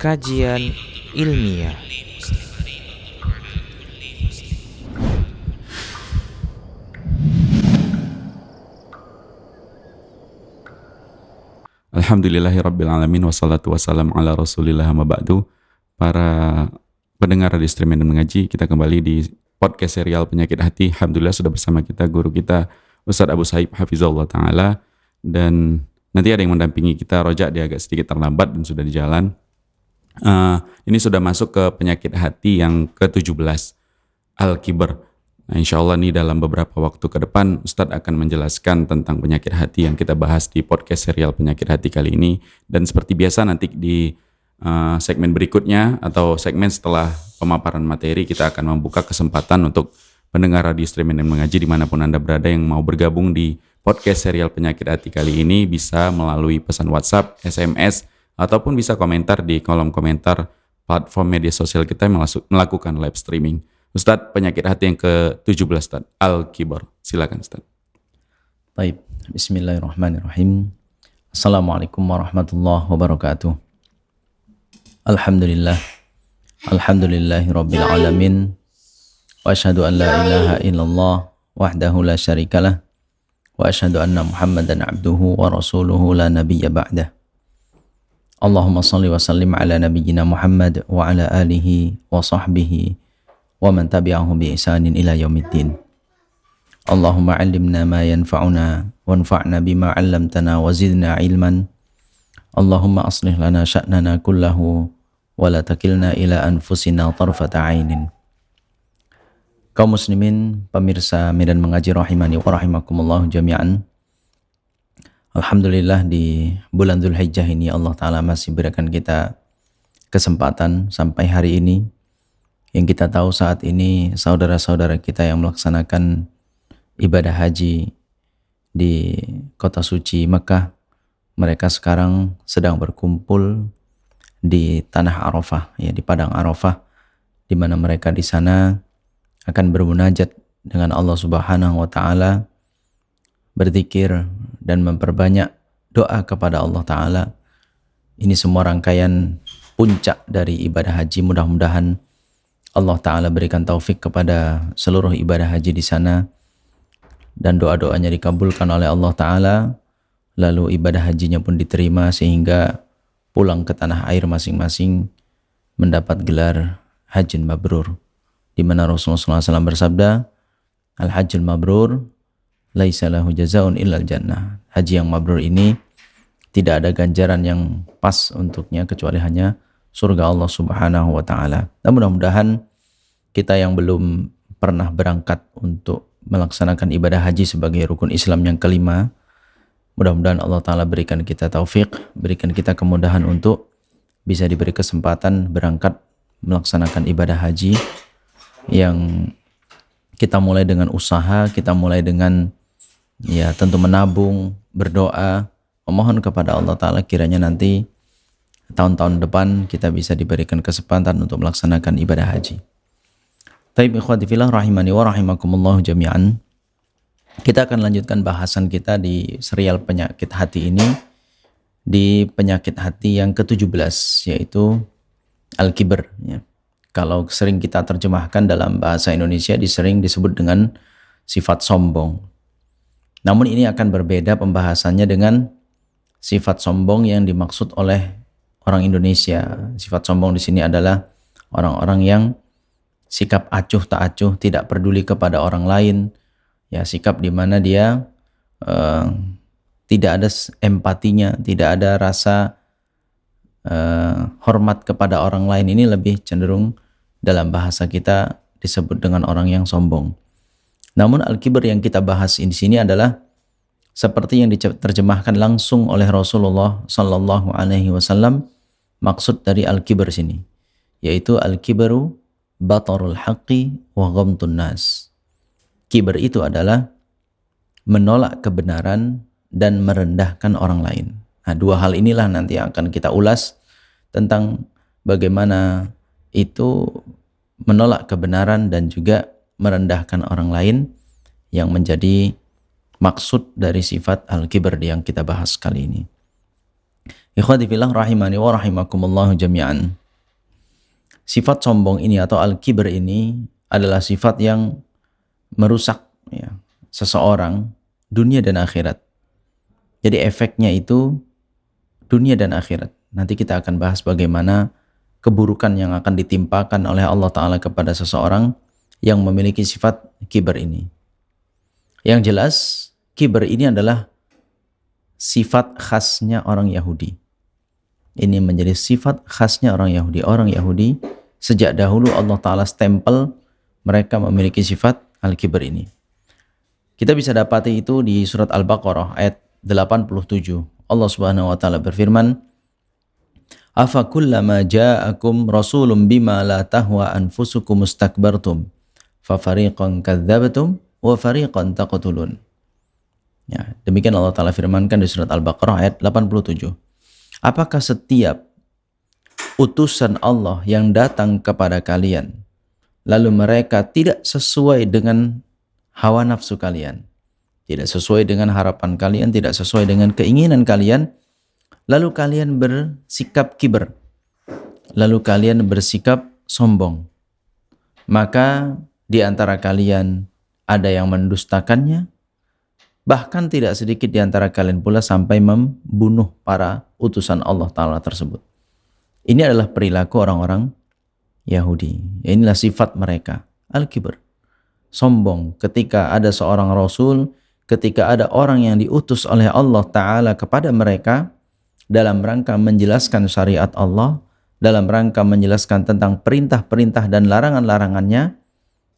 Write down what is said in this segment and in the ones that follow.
Kajian ilmiah. Alhamdulillahirrabbilalamin. Wassalatu wassalamu ala rasulillah amma ba'du. Para pendengar Radio Streaming dan Mengaji, kita kembali di podcast serial Penyakit Hati. Alhamdulillah sudah bersama kita guru kita Ustadz Abu Saib Hafizahullah Ta'ala. Dan nanti ada yang mendampingi kita. Rojak dia agak sedikit terlambat dan sudah di jalan. Ini sudah masuk ke penyakit hati yang ke-17, Al-Kibar. Nah, insya Allah nih dalam beberapa waktu ke depan Ustadz akan menjelaskan tentang penyakit hati yang kita bahas di podcast serial Penyakit Hati kali ini. Dan seperti biasa nanti di segmen berikutnya atau segmen setelah pemaparan materi, kita akan membuka kesempatan untuk pendengar Radio Streaming dan Mengaji dimanapun Anda berada yang mau bergabung di podcast serial Penyakit Hati kali ini, bisa melalui pesan WhatsApp, SMS, ataupun bisa komentar di kolom komentar platform media sosial kita yang melakukan live streaming. Ustadz, penyakit hati yang ke-17, Ustadz, Al-Kibar. Silakan, Ustadz. Baik, bismillahirrahmanirrahim. Assalamualaikum warahmatullahi wabarakatuh. Alhamdulillah. Alhamdulillahi rabbil alamin. Wa asyhadu an la ilaha illallah wahdahu la syarikalah. Wa asyhadu anna Muhammadan abduhu wa rasuluhu la nabiyya ba'dah. Allahumma salli wa sallim ala nabiyyina Muhammad wa ala alihi wa sahbihi wa man tabi'ahum bi ihsanin ila yaumiddin. Allahumma 'allimna ma yanfa'una wanfa'na bima 'allamtana wa zidna ilman. Allahumma aslih lana sya'nana kullahu wa la takilna ila anfusina tarfata 'ainin. Kaum muslimin, pemirsa Medan Mengaji rahimani wa rahimakumullah jami'an. Alhamdulillah di bulan Dzulhijjah ini Allah Ta'ala masih berikan kita kesempatan sampai hari ini. Yang kita tahu saat ini saudara-saudara kita yang melaksanakan ibadah haji di kota suci Mekah, mereka sekarang sedang berkumpul di tanah Arafah, ya, di padang Arafah, di mana mereka di sana akan bermunajat dengan Allah Subhanahu wa Ta'ala, berzikir dan memperbanyak doa kepada Allah Ta'ala. Ini semua rangkaian puncak dari ibadah haji. Mudah-mudahan Allah Ta'ala berikan taufik kepada seluruh ibadah haji di sana dan doa-doanya dikabulkan oleh Allah Ta'ala, lalu ibadah hajinya pun diterima sehingga pulang ke tanah air masing-masing mendapat gelar hajjun mabrur, di mana Rasulullah SAW bersabda, al-hajjul mabrur laisa lahu jazaun illal jannah. Haji yang mabrur ini tidak ada ganjaran yang pas untuknya kecuali hanya surga Allah Subhanahu wa Ta'ala. Dan mudah-mudahan kita yang belum pernah berangkat untuk melaksanakan ibadah haji sebagai rukun Islam yang kelima, mudah-mudahan Allah Ta'ala berikan kita taufik, berikan kita kemudahan untuk bisa diberi kesempatan berangkat melaksanakan ibadah haji yang kita mulai dengan usaha, kita mulai dengan tentu menabung, berdoa, memohon kepada Allah Ta'ala kiranya nanti tahun-tahun depan kita bisa diberikan kesempatan untuk melaksanakan ibadah haji. Taib ikhwati fillah rahimani wa rahimakumullah jami'an. Kita akan lanjutkan bahasan kita di serial penyakit hati ini, di penyakit hati yang ke-17, yaitu Al-Kibar, ya. Kalau sering kita terjemahkan dalam bahasa Indonesia sering disebut dengan sifat sombong. Namun ini akan berbeda pembahasannya dengan sifat sombong yang dimaksud oleh orang Indonesia. Sifat sombong di sini adalah orang-orang yang sikap acuh tak acuh, tidak peduli kepada orang lain. Ya, sikap di mana dia tidak ada empatinya, tidak ada rasa hormat kepada orang lain. Ini lebih cenderung dalam bahasa kita disebut dengan orang yang sombong. Namun Al-Kibar yang kita bahas di sini adalah seperti yang diterjemahkan langsung oleh Rasulullah Sallallahu Alaihi Wasallam. Maksud dari Al-Kibar sini yaitu Al-Kibaru batarul haqqi wa ghamtun nas. Kibar itu adalah menolak kebenaran dan merendahkan orang lain. Nah, dua hal inilah nanti yang akan kita ulas tentang bagaimana itu menolak kebenaran dan juga merendahkan orang lain yang menjadi maksud dari sifat al-kibar yang kita bahas kali ini. Ikhwati fillah rahimani wa rahimakumullahu jami'an. Sifat sombong ini atau al-kibr ini adalah sifat yang merusak ya, seseorang dunia dan akhirat. Jadi efeknya itu dunia dan akhirat. Nanti kita akan bahas bagaimana keburukan yang akan ditimpakan oleh Allah Ta'ala kepada seseorang yang memiliki sifat kibr ini. Yang jelas, kibr ini adalah sifat khasnya orang Yahudi. Ini menjadi sifat khasnya orang Yahudi. Orang Yahudi sejak dahulu Allah Ta'ala stempel mereka memiliki sifat al-kibr ini. Kita bisa dapati itu di surat Al-Baqarah ayat 87. Allah Subhanahu wa taala berfirman, "Afa kullama ja'akum rasulun bima la tahwa anfusukum mustakbartum, fa fariqan kadzdzabtum wa fariqan taqtulun." Ya, demikian Allah Ta'ala firmankan di surat Al-Baqarah ayat 87. Apakah setiap utusan Allah yang datang kepada kalian lalu mereka tidak sesuai dengan hawa nafsu kalian, tidak sesuai dengan harapan kalian, tidak sesuai dengan keinginan kalian, lalu kalian bersikap kibr, lalu kalian bersikap sombong, maka di antara kalian ada yang mendustakannya, bahkan tidak sedikit di antara kalian pula sampai membunuh para utusan Allah Ta'ala tersebut. Ini adalah perilaku orang-orang Yahudi. Inilah sifat mereka, al-kibr, sombong. Ketika ada seorang Rasul, ketika ada orang yang diutus oleh Allah Ta'ala kepada mereka dalam rangka menjelaskan syariat Allah, dalam rangka menjelaskan tentang perintah-perintah dan larangan-larangannya,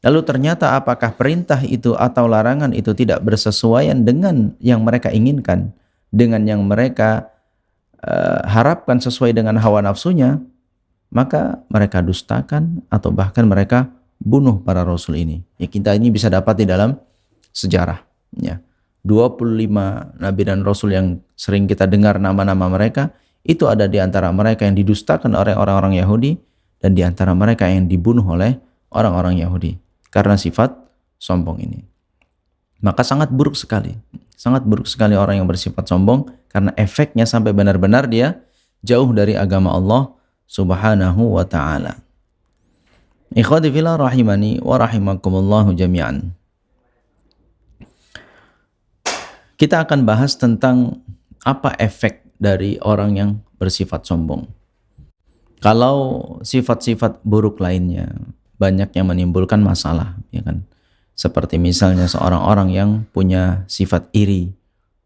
lalu ternyata apakah perintah itu atau larangan itu tidak bersesuaian dengan yang mereka inginkan, dengan yang mereka harapkan sesuai dengan hawa nafsunya, maka mereka dustakan atau bahkan mereka bunuh para rasul ini. Ya, kita ini bisa dapat di dalam sejarah. Ya, 25 nabi dan rasul yang sering kita dengar nama-nama mereka, itu ada di antara mereka yang didustakan oleh orang-orang Yahudi dan di antara mereka yang dibunuh oleh orang-orang Yahudi karena sifat sombong ini. Maka sangat buruk sekali orang yang bersifat sombong, karena efeknya sampai benar-benar dia jauh dari agama Allah Subhanahu wa ta'ala. Ikhwati fillah rahimani wa rahimakumullahu jami'an. Kita akan bahas tentang apa efek dari orang yang bersifat sombong. Kalau sifat-sifat buruk lainnya banyak yang menimbulkan masalah, ya kan? Seperti misalnya seorang orang yang punya sifat iri,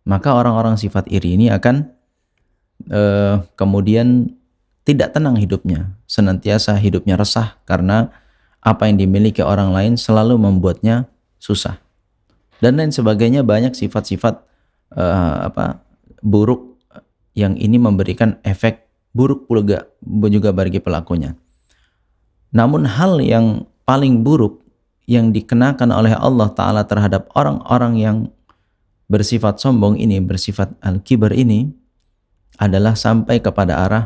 maka orang-orang sifat iri ini akan kemudian tidak tenang hidupnya, senantiasa hidupnya resah karena apa yang dimiliki orang lain selalu membuatnya susah, dan lain sebagainya. Banyak sifat-sifat buruk yang ini memberikan efek buruk juga bagi pelakunya. Namun hal yang paling buruk yang dikenakan oleh Allah Ta'ala terhadap orang-orang yang bersifat sombong ini, bersifat al-kibr ini, adalah sampai kepada arah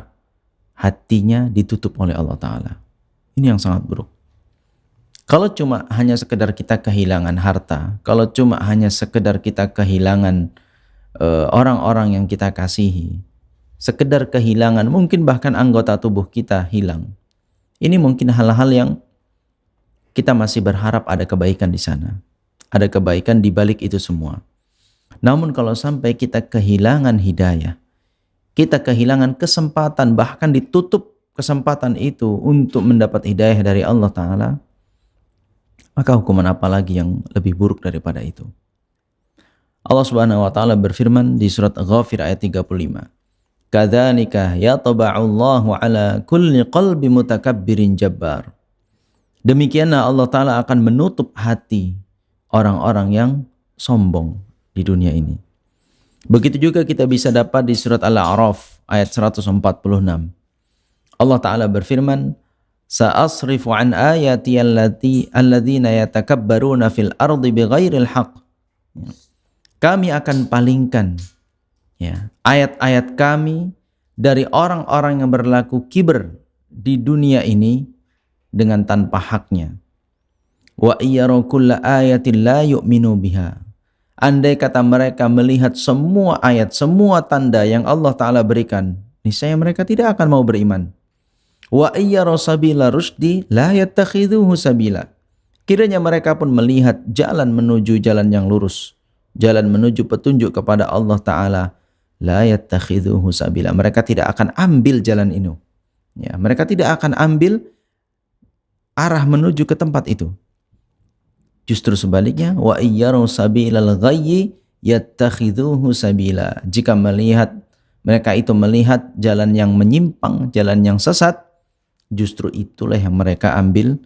hatinya ditutup oleh Allah Ta'ala. Ini yang sangat buruk. Kalau cuma hanya sekedar kita kehilangan harta, kalau cuma hanya sekedar kita kehilangan orang-orang yang kita kasihi, sekedar kehilangan, mungkin bahkan anggota tubuh kita hilang, ini mungkin hal-hal yang kita masih berharap ada kebaikan di sana, ada kebaikan di balik itu semua. Namun kalau sampai kita kehilangan hidayah, kita kehilangan kesempatan, bahkan ditutup kesempatan itu untuk mendapat hidayah dari Allah Ta'ala, maka hukuman apa lagi yang lebih buruk daripada itu? Allah Subhanahu wa taala berfirman di surat Ghafir ayat 35. Kadzalika yataba'ullahu ala kulli qalbi mutakabbirin jabbar. Demikianlah Allah Ta'ala akan menutup hati orang-orang yang sombong di dunia ini. Begitu juga kita bisa dapat di surat Al-A'raf ayat 146. Allah Ta'ala berfirman, Sa'asrifu an ayati alladzina yatakabbaruna fil ardi bighairil haqq. Kami akan palingkan ayat-ayat kami dari orang-orang yang berlaku kibr di dunia ini dengan tanpa haknya. Wa iyyaru kulla ayatin la yu'minu biha. andai kata mereka melihat semua ayat, semua tanda yang Allah Ta'ala berikan, niscaya mereka tidak akan mau beriman. Wa iyyara sabila rusdi la yattakhidhuhu sabila. Kiranya mereka pun melihat jalan menuju jalan yang lurus, jalan menuju petunjuk kepada Allah Ta'ala, la yattakhidhuhu sabila. Mereka tidak akan ambil jalan itu. Ya, mereka tidak akan ambil arah menuju ke tempat itu. Justru sebaliknya, wa iyyaru sabilal ghayyi yattakhidhuhu sabila. Jika mereka itu melihat jalan yang menyimpang, jalan yang sesat, justru itulah yang mereka ambil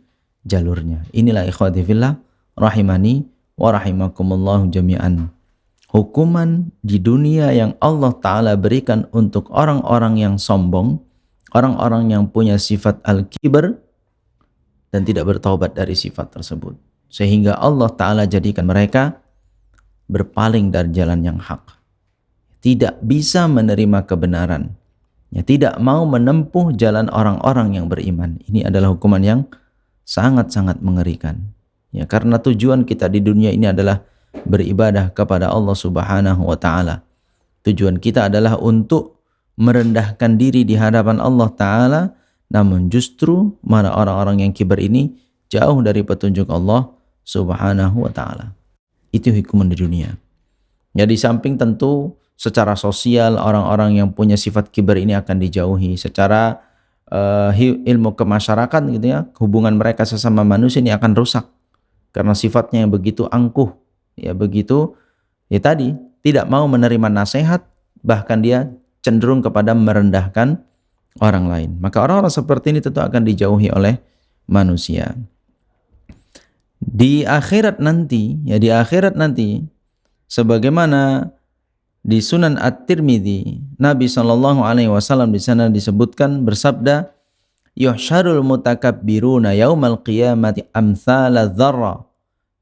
jalurnya. Inilah ikhwati fillah rahimani wa rahimakumullah jami'an. Hukuman di dunia yang Allah Ta'ala berikan untuk orang-orang yang sombong, orang-orang yang punya sifat al-kibr dan tidak bertaubat dari sifat tersebut. Sehingga Allah Ta'ala jadikan mereka berpaling dari jalan yang hak. Tidak bisa menerima kebenaran. Ya, tidak mau menempuh jalan orang-orang yang beriman. Ini adalah hukuman yang sangat-sangat mengerikan. Ya, karena tujuan kita di dunia ini adalah beribadah kepada Allah Subhanahu wa Ta'ala. Tujuan kita adalah untuk merendahkan diri di hadapan Allah Ta'ala, namun justru mana orang-orang yang kibar ini jauh dari petunjuk Allah Subhanahu wa Ta'ala. Itu hukuman di dunia. Ya, di samping tentu secara sosial orang-orang yang punya sifat kibar ini akan dijauhi. Secara ilmu kemasyarakatan gitu ya, hubungan mereka sesama manusia ini akan rusak karena sifatnya yang begitu angkuh. Ya begitu, ya tadi tidak mau menerima nasihat, bahkan dia cenderung kepada merendahkan orang lain. Maka orang-orang seperti ini tentu akan dijauhi oleh manusia. Di akhirat nanti, sebagaimana di Sunan At-Tirmidzi, Nabi SAW di sana disebutkan bersabda, yuhsyarul mutakabbiruna yaumal qiyamati amthala dzarra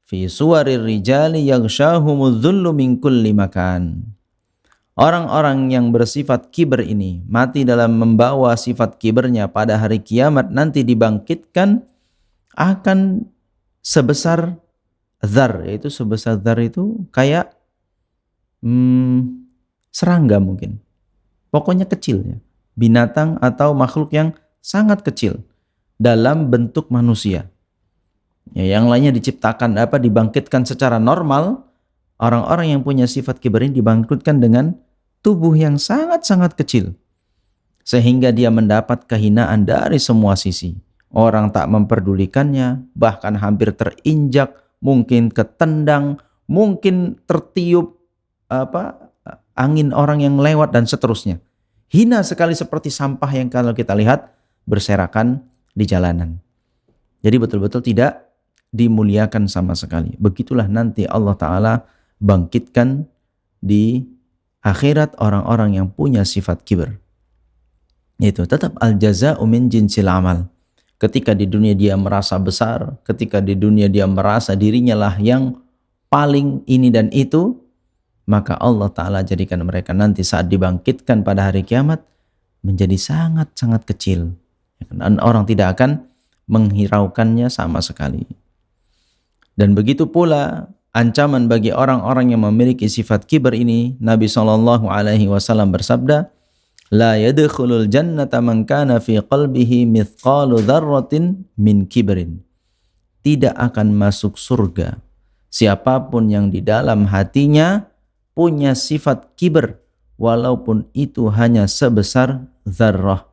fi suwarir rijali yaghsyahumudz dhullu min kulli makan. Orang-orang yang bersifat kiber ini mati dalam membawa sifat kibernya pada hari kiamat nanti dibangkitkan akan sebesar dzar, yaitu sebesar dzar itu kayak serangga mungkin. Pokoknya kecil ya. Binatang atau makhluk yang sangat kecil dalam bentuk manusia. Ya, yang lainnya dibangkitkan secara normal. Orang-orang yang punya sifat kibar ini dibangkitkan dengan tubuh yang sangat-sangat kecil. Sehingga dia mendapat kehinaan dari semua sisi. Orang tak memperdulikannya, bahkan hampir terinjak, mungkin ketendang, mungkin tertiup angin orang yang lewat dan seterusnya. Hina sekali seperti sampah yang kalau kita lihat berserakan di jalanan. Jadi betul-betul tidak dimuliakan sama sekali. Begitulah nanti Allah Ta'ala bangkitkan di akhirat orang-orang yang punya sifat kibir. Itu tetap al-jaza'u min jinsil amal. Ketika di dunia dia merasa besar, ketika di dunia dia merasa dirinya lah yang paling ini dan itu, maka Allah Ta'ala jadikan mereka nanti saat dibangkitkan pada hari kiamat menjadi sangat-sangat kecil. Dan orang tidak akan menghiraukannya sama sekali. Dan begitu pula ancaman bagi orang-orang yang memiliki sifat kibar ini. Nabi SAW bersabda, La yadkhulul jannata man kana fi qalbihi mithqalu dzarratin min kibrin. Tidak akan masuk surga siapapun yang di dalam hatinya punya sifat kibar, walaupun itu hanya sebesar dzarrah.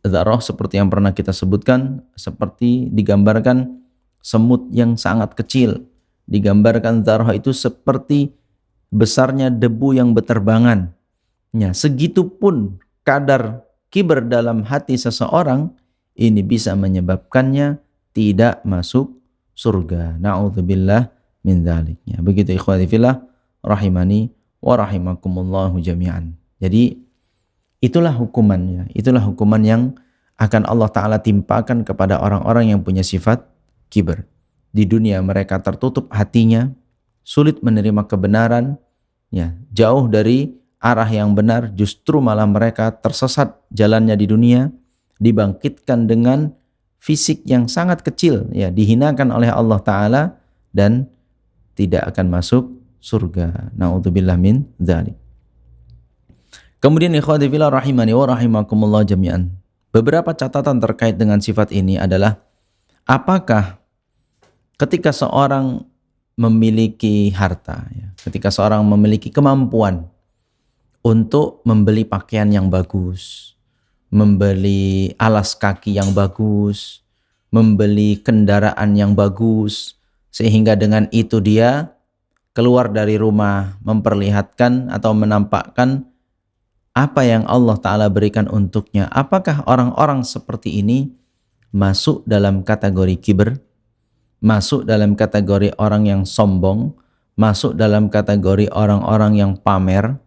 Dzarrah seperti yang pernah kita sebutkan, seperti digambarkan semut yang sangat kecil. Digambarkan dzarrah itu seperti besarnya debu yang berterbangan. Ya, segitu pun kadar kibar dalam hati seseorang, ini bisa menyebabkannya tidak masuk surga. Na'udzubillah min dzaliknya. Begitu ikhwati fillah rahimani wa rahimakumullahu jami'an. Jadi itulah hukumannya. Itulah hukuman yang akan Allah Ta'ala timpakan kepada orang-orang yang punya sifat kibar. Di dunia mereka tertutup hatinya, sulit menerima kebenaran, ya, jauh dari arah yang benar, justru malah mereka tersesat jalannya di dunia, dibangkitkan dengan fisik yang sangat kecil, ya, dihinakan oleh Allah Ta'ala dan tidak akan masuk surga. Na'udzubillah min dzalik. Kemudian ikhwati fillah rahimani wa rahimakumullah jami'an. Beberapa catatan terkait dengan sifat ini adalah apakah ketika seorang memiliki harta, ya, ketika seorang memiliki kemampuan untuk membeli pakaian yang bagus, membeli alas kaki yang bagus, membeli kendaraan yang bagus, sehingga dengan itu dia keluar dari rumah memperlihatkan atau menampakkan apa yang Allah Ta'ala berikan untuknya. Apakah orang-orang seperti ini masuk dalam kategori kibr, masuk dalam kategori orang yang sombong, masuk dalam kategori orang-orang yang pamer?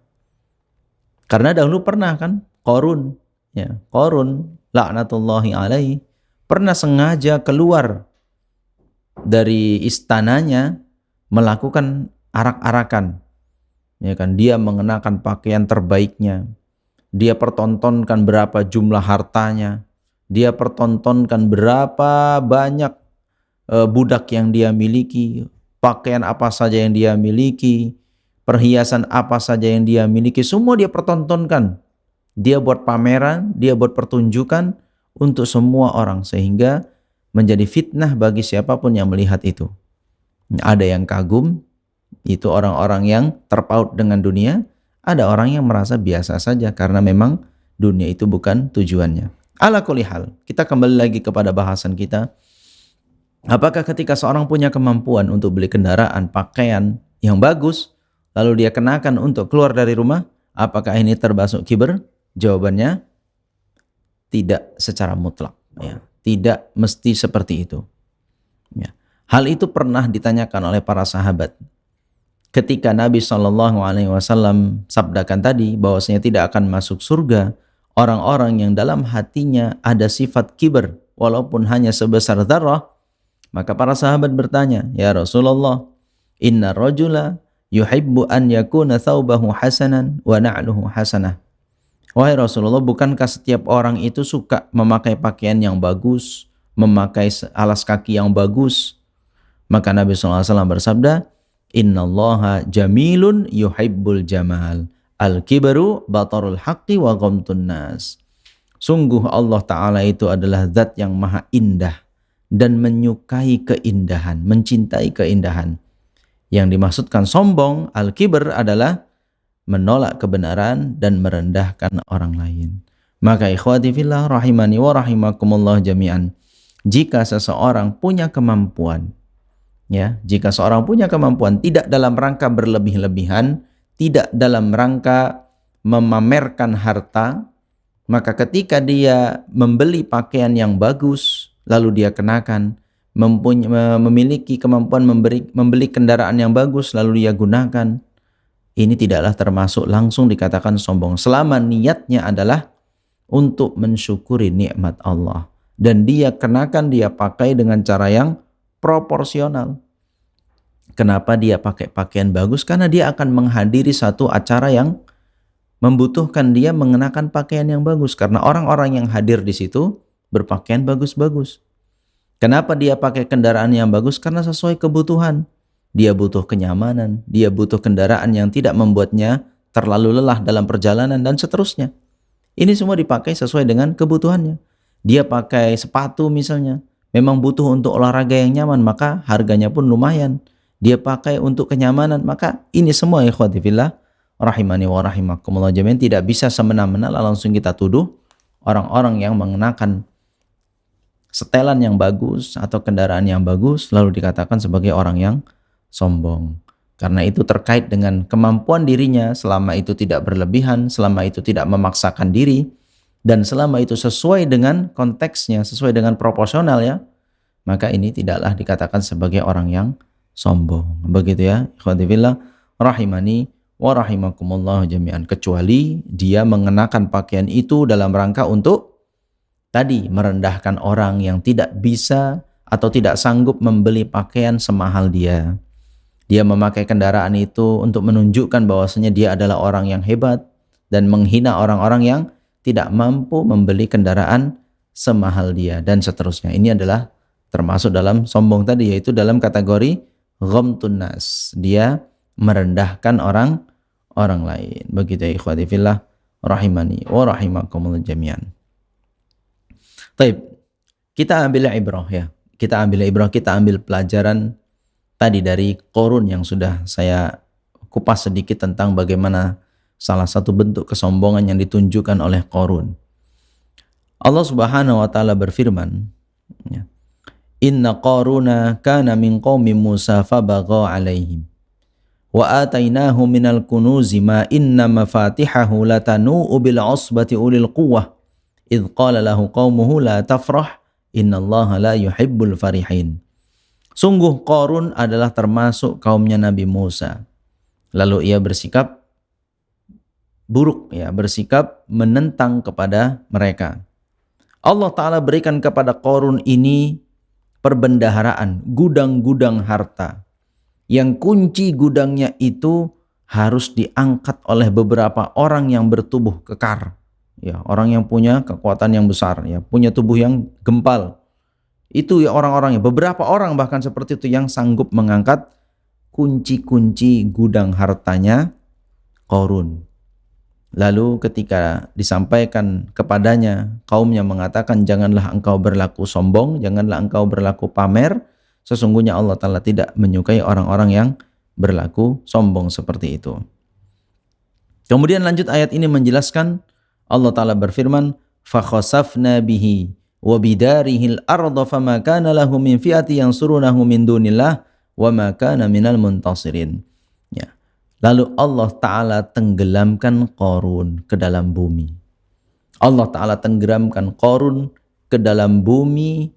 Karena dahulu pernah kan Qarun, ya, Qarun laknatullahi alaihi pernah sengaja keluar dari istananya melakukan arak-arakan, ya kan, dia mengenakan pakaian terbaiknya, dia pertontonkan berapa jumlah hartanya, dia pertontonkan berapa banyak budak yang dia miliki, pakaian apa saja yang dia miliki, perhiasan apa saja yang dia miliki, semua dia pertontonkan. Dia buat pameran, dia buat pertunjukan untuk semua orang, sehingga menjadi fitnah bagi siapapun yang melihat itu. Ada yang kagum, itu orang-orang yang terpaut dengan dunia. Ada orang yang merasa biasa saja karena memang dunia itu bukan tujuannya. Ala kulli hal, kita kembali lagi kepada bahasan kita. Apakah ketika seorang punya kemampuan untuk beli kendaraan, pakaian yang bagus, lalu dia kenakan untuk keluar dari rumah, apakah ini termasuk kibr? Jawabannya tidak secara mutlak, ya. Tidak mesti seperti itu, ya. Hal itu pernah ditanyakan oleh para sahabat ketika Nabi SAW sabdakan tadi bahwasanya tidak akan masuk surga orang-orang yang dalam hatinya ada sifat kibr walaupun hanya sebesar dzarrah. Maka para sahabat bertanya, ya Rasulullah, inna rajula yuhibbu an yakuna thawbahu hasanan wa na'luhu hasanah. Wahai Rasulullah, bukankah setiap orang itu suka memakai pakaian yang bagus, memakai alas kaki yang bagus? Maka Nabi SAW bersabda, innallaha jamilun yuhibbul jamal, al-kibru batarul haqqi wa ghamtun nas. Sungguh Allah Ta'ala itu adalah zat yang maha indah dan menyukai keindahan, mencintai keindahan. Yang dimaksudkan sombong, al-kibr, adalah menolak kebenaran dan merendahkan orang lain. Maka ikhwati fillah rahimani wa rahimakumullah jami'an, jika seseorang punya kemampuan, ya, jika seorang punya kemampuan tidak dalam rangka berlebih-lebihan, tidak dalam rangka memamerkan harta, maka ketika dia membeli pakaian yang bagus lalu dia kenakan, memiliki kemampuan membeli kendaraan yang bagus lalu dia gunakan, ini tidaklah termasuk langsung dikatakan sombong selama niatnya adalah untuk mensyukuri nikmat Allah dan dia kenakan, dia pakai dengan cara yang proporsional. Kenapa dia pakai pakaian bagus? Karena dia akan menghadiri satu acara yang membutuhkan dia mengenakan pakaian yang bagus, karena orang-orang yang hadir di situ berpakaian bagus-bagus. Kenapa dia pakai kendaraan yang bagus? Karena sesuai kebutuhan. Dia butuh kenyamanan, dia butuh kendaraan yang tidak membuatnya terlalu lelah dalam perjalanan dan seterusnya. Ini semua dipakai sesuai dengan kebutuhannya. Dia pakai sepatu misalnya, memang butuh untuk olahraga yang nyaman, maka harganya pun lumayan. Dia pakai untuk kenyamanan, maka ini semua ikhwati fillah rahimani wa rahimakumullah jami'an, tidak bisa semena-mena langsung kita tuduh orang-orang yang mengenakan setelan yang bagus atau kendaraan yang bagus lalu dikatakan sebagai orang yang sombong. Karena itu terkait dengan kemampuan dirinya, selama itu tidak berlebihan, selama itu tidak memaksakan diri, dan selama itu sesuai dengan konteksnya, sesuai dengan proporsional, ya, maka ini tidaklah dikatakan sebagai orang yang sombong. Begitu ya, ikhwati fillah rahimani wa rahimakumullah jami'an, kecuali dia mengenakan pakaian itu dalam rangka untuk tadi merendahkan orang yang tidak bisa atau tidak sanggup membeli pakaian semahal dia. Dia memakai kendaraan itu untuk menunjukkan bahwasanya dia adalah orang yang hebat dan menghina orang-orang yang tidak mampu membeli kendaraan semahal dia dan seterusnya. Ini adalah termasuk dalam sombong tadi, yaitu dalam kategori ghamtun nas. Dia merendahkan orang lain. Begitu ya ikhwati fillah rahimani wa rahimakumullah jami'an. Taib, kita ambil ibrah ya. Kita ambil pelajaran tadi dari Qarun yang sudah saya kupas sedikit tentang bagaimana salah satu bentuk kesombongan yang ditunjukkan oleh Qarun. Allah Subhanahu wa taala berfirman, ya, Inna Qaruna kana min qaumi Musa fabagha alaihim wa atainahu minal kunuzi ma inna mafatihahu latanu'u bil usbati ulil quwwah idh qala lahu qaumuhu la tafrah innallaha la yuhibbul farihin. Sungguh Qarun adalah termasuk kaumnya Nabi Musa. Lalu ia bersikap buruk, ya, bersikap menentang kepada mereka. Allah Ta'ala berikan kepada Qarun ini perbendaharaan, gudang-gudang harta. Yang kunci gudangnya itu harus diangkat oleh beberapa orang yang bertubuh kekar. Ya, orang yang punya kekuatan yang besar, ya, punya tubuh yang gempal. Itu ya orang-orangnya, beberapa orang bahkan seperti itu yang sanggup mengangkat kunci-kunci gudang hartanya Qarun. Lalu ketika disampaikan kepadanya, kaumnya mengatakan, janganlah engkau berlaku sombong, janganlah engkau berlaku pamer. Sesungguhnya Allah Ta'ala tidak menyukai orang-orang yang berlaku sombong seperti itu. Kemudian lanjut ayat ini menjelaskan, Allah Ta'ala berfirman, فَخَسَفْنَا بِهِ وَبِدَارِهِ الْأَرْضَ فَمَا كَانَ لَهُ مِنْ فِئَةٍ يَنْصُرُونَهُ مِنْ دُونِ اللَّهِ وَمَا كَانَ مِنَ الْمُنْتَصِرِينَ. Ya. Lalu Allah Ta'ala tenggelamkan Qarun ke dalam bumi. Allah Ta'ala tenggelamkan Qarun ke dalam bumi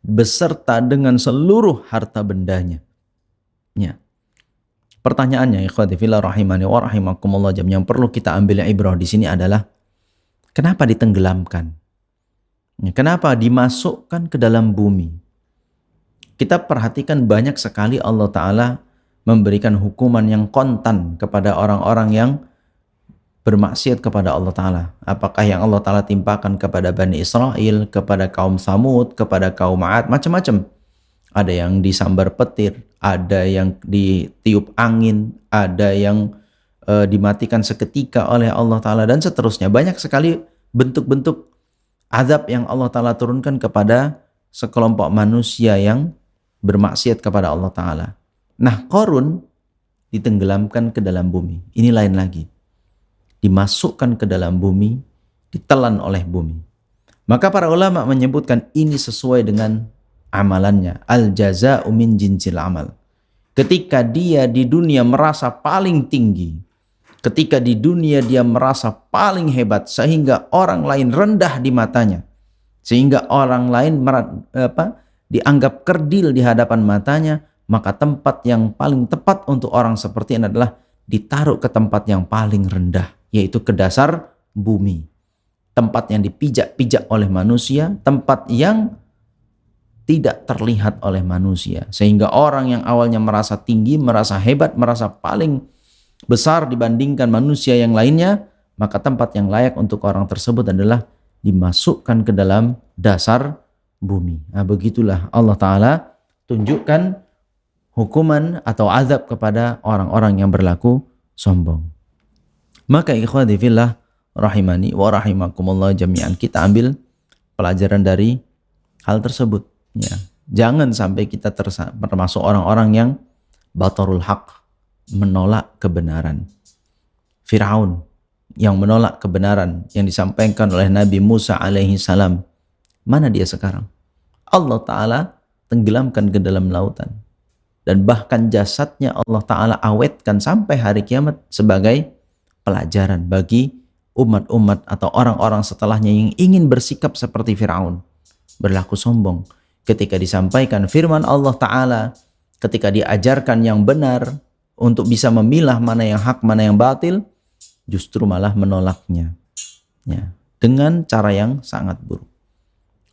beserta dengan seluruh harta bendanya. Ya. Pertanyaannya, ikhwati fillah rahimani wa rahimakumullah jam, yang perlu kita ambil ibrah di sini adalah kenapa ditenggelamkan? Ya, kenapa dimasukkan ke dalam bumi? Kita perhatikan banyak sekali Allah Ta'ala memberikan hukuman yang kontan kepada orang-orang yang bermaksiat kepada Allah Ta'ala. Apakah yang Allah Ta'ala timpakan kepada Bani Israel, kepada kaum Samud, kepada kaum Ad, macam-macam. Ada yang disambar petir, ada yang ditiup angin, ada yang dimatikan seketika oleh Allah Ta'ala, dan seterusnya. Banyak sekali bentuk-bentuk azab yang Allah Ta'ala turunkan kepada sekelompok manusia yang bermaksiat kepada Allah Ta'ala. Nah, Qarun ditenggelamkan ke dalam bumi. Ini lain lagi. Dimasukkan ke dalam bumi, ditelan oleh bumi. Maka para ulama menyebutkan ini sesuai dengan amalannya. Al-jaza'u min jinsil amal. Ketika dia di dunia merasa paling tinggi, ketika di dunia dia merasa paling hebat sehingga orang lain rendah di matanya, sehingga orang lain dianggap kerdil di hadapan matanya, maka tempat yang paling tepat untuk orang seperti ini adalah ditaruh ke tempat yang paling rendah, yaitu ke dasar bumi. Tempat yang dipijak-pijak oleh manusia, tempat yang tidak terlihat oleh manusia. Sehingga orang yang awalnya merasa tinggi, merasa hebat, merasa paling besar dibandingkan manusia yang lainnya, maka tempat yang layak untuk orang tersebut adalah dimasukkan ke dalam dasar bumi. Nah, begitulah Allah Ta'ala tunjukkan hukuman atau azab kepada orang-orang yang berlaku sombong. Maka ikhwati fillah rahimani wa rahimakumullah jami'an, kita ambil pelajaran dari hal tersebut. Ya, jangan sampai kita termasuk orang-orang yang batarul haq, menolak kebenaran. Fir'aun yang menolak kebenaran yang disampaikan oleh Nabi Musa alaihi salam, mana dia sekarang? Allah Ta'ala tenggelamkan ke dalam lautan. Dan bahkan jasadnya Allah Ta'ala awetkan sampai hari kiamat sebagai pelajaran bagi umat-umat atau orang-orang setelahnya yang ingin bersikap seperti Fir'aun, berlaku sombong. Ketika disampaikan firman Allah Ta'ala, ketika diajarkan yang benar untuk bisa memilah mana yang hak, mana yang batil, justru malah menolaknya, ya, dengan cara yang sangat buruk.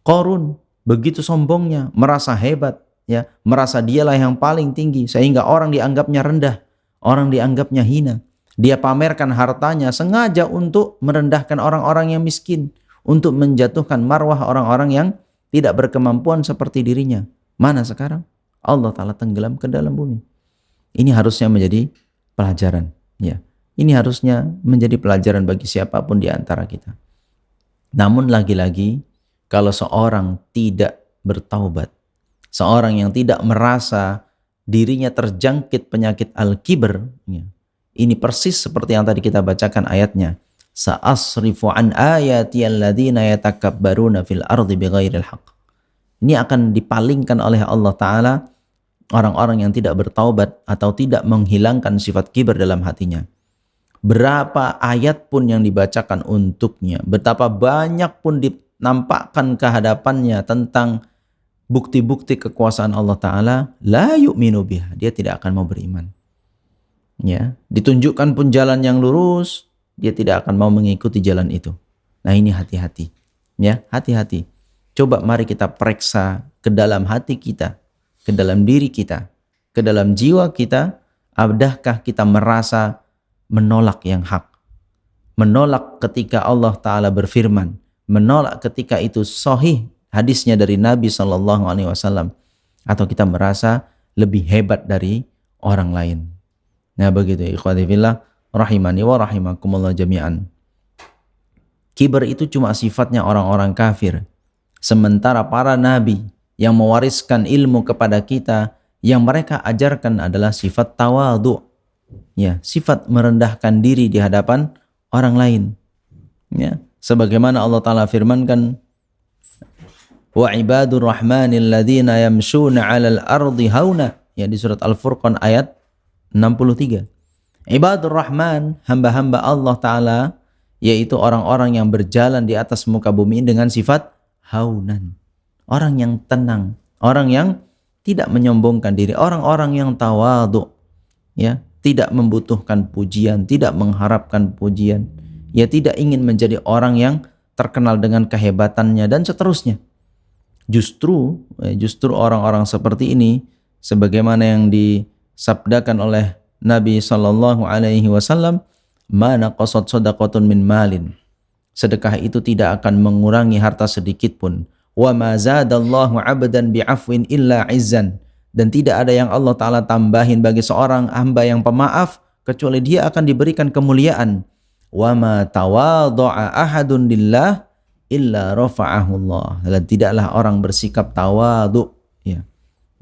Qarun begitu sombongnya, merasa hebat, ya, merasa dialah yang paling tinggi sehingga orang dianggapnya rendah, orang dianggapnya hina. Dia pamerkan hartanya sengaja untuk merendahkan orang-orang yang miskin, untuk menjatuhkan marwah orang-orang yang tidak berkemampuan seperti dirinya. Mana sekarang? Allah Ta'ala tenggelam ke dalam bumi. Ini harusnya menjadi pelajaran. Ya, ini harusnya menjadi pelajaran bagi siapapun di antara kita. Namun lagi-lagi, kalau seorang tidak bertaubat, seorang yang tidak merasa dirinya terjangkit penyakit al-kibr, ya, ini persis seperti yang tadi kita bacakan ayatnya. Sa'asrifu an ayati alladzina yatakabbaruna fil ardi bighairil haqq. Ini akan dipalingkan oleh Allah Ta'ala orang-orang yang tidak bertaubat atau tidak menghilangkan sifat kibir dalam hatinya. Berapa ayat pun yang dibacakan untuknya, betapa banyak pun dinampakkan kehadapannya tentang bukti-bukti kekuasaan Allah Ta'ala, la yu'minu biha, dia tidak akan mau beriman. Ya, ditunjukkan pun jalan yang lurus, dia tidak akan mau mengikuti jalan itu. Nah, ini hati-hati. Ya, hati-hati. Coba mari kita periksa ke dalam hati kita, ke dalam diri kita, ke dalam jiwa kita, adakah kita merasa menolak yang hak? Menolak ketika Allah Ta'ala berfirman, menolak ketika itu sahih hadisnya dari Nabi SAW, atau kita merasa lebih hebat dari orang lain. Nah, begitu ikhwati fillah rahimani wa rahimakumullah jami'an. Kibar itu cuma sifatnya orang-orang kafir. Sementara para nabi yang mewariskan ilmu kepada kita, yang mereka ajarkan adalah sifat tawadhu. Ya, sifat merendahkan diri di hadapan orang lain. Ya, sebagaimana Allah Ta'ala firmankan, wa ibadur rahmanil ladzina yamshuna 'alal ardi hauna, ya, di surat Al-Furqan ayat 63. Ibadur Rahman, hamba-hamba Allah Ta'ala, yaitu orang-orang yang berjalan di atas muka bumi dengan sifat haunan. Orang yang tenang, orang yang tidak menyombongkan diri, orang-orang yang tawadhu, ya, tidak membutuhkan pujian, tidak mengharapkan pujian, ya, tidak ingin menjadi orang yang terkenal dengan kehebatannya dan seterusnya. Justru orang-orang seperti ini, sebagaimana yang disabdakan oleh Nabi Sallallahu Alaihi Wasallam, mana qasad sadaqatun min malin, sedekah itu tidak akan mengurangi harta sedikit pun. Wa ma zadallahu 'abdan bi'afwin illa 'izzan, dan tidak ada yang Allah Ta'ala tambahin bagi seorang hamba yang pemaaf kecuali dia akan diberikan kemuliaan. Wa ma tawadha'a ahadun lillah illa rafa'ahu Allah, dan tidaklah orang bersikap tawadhu,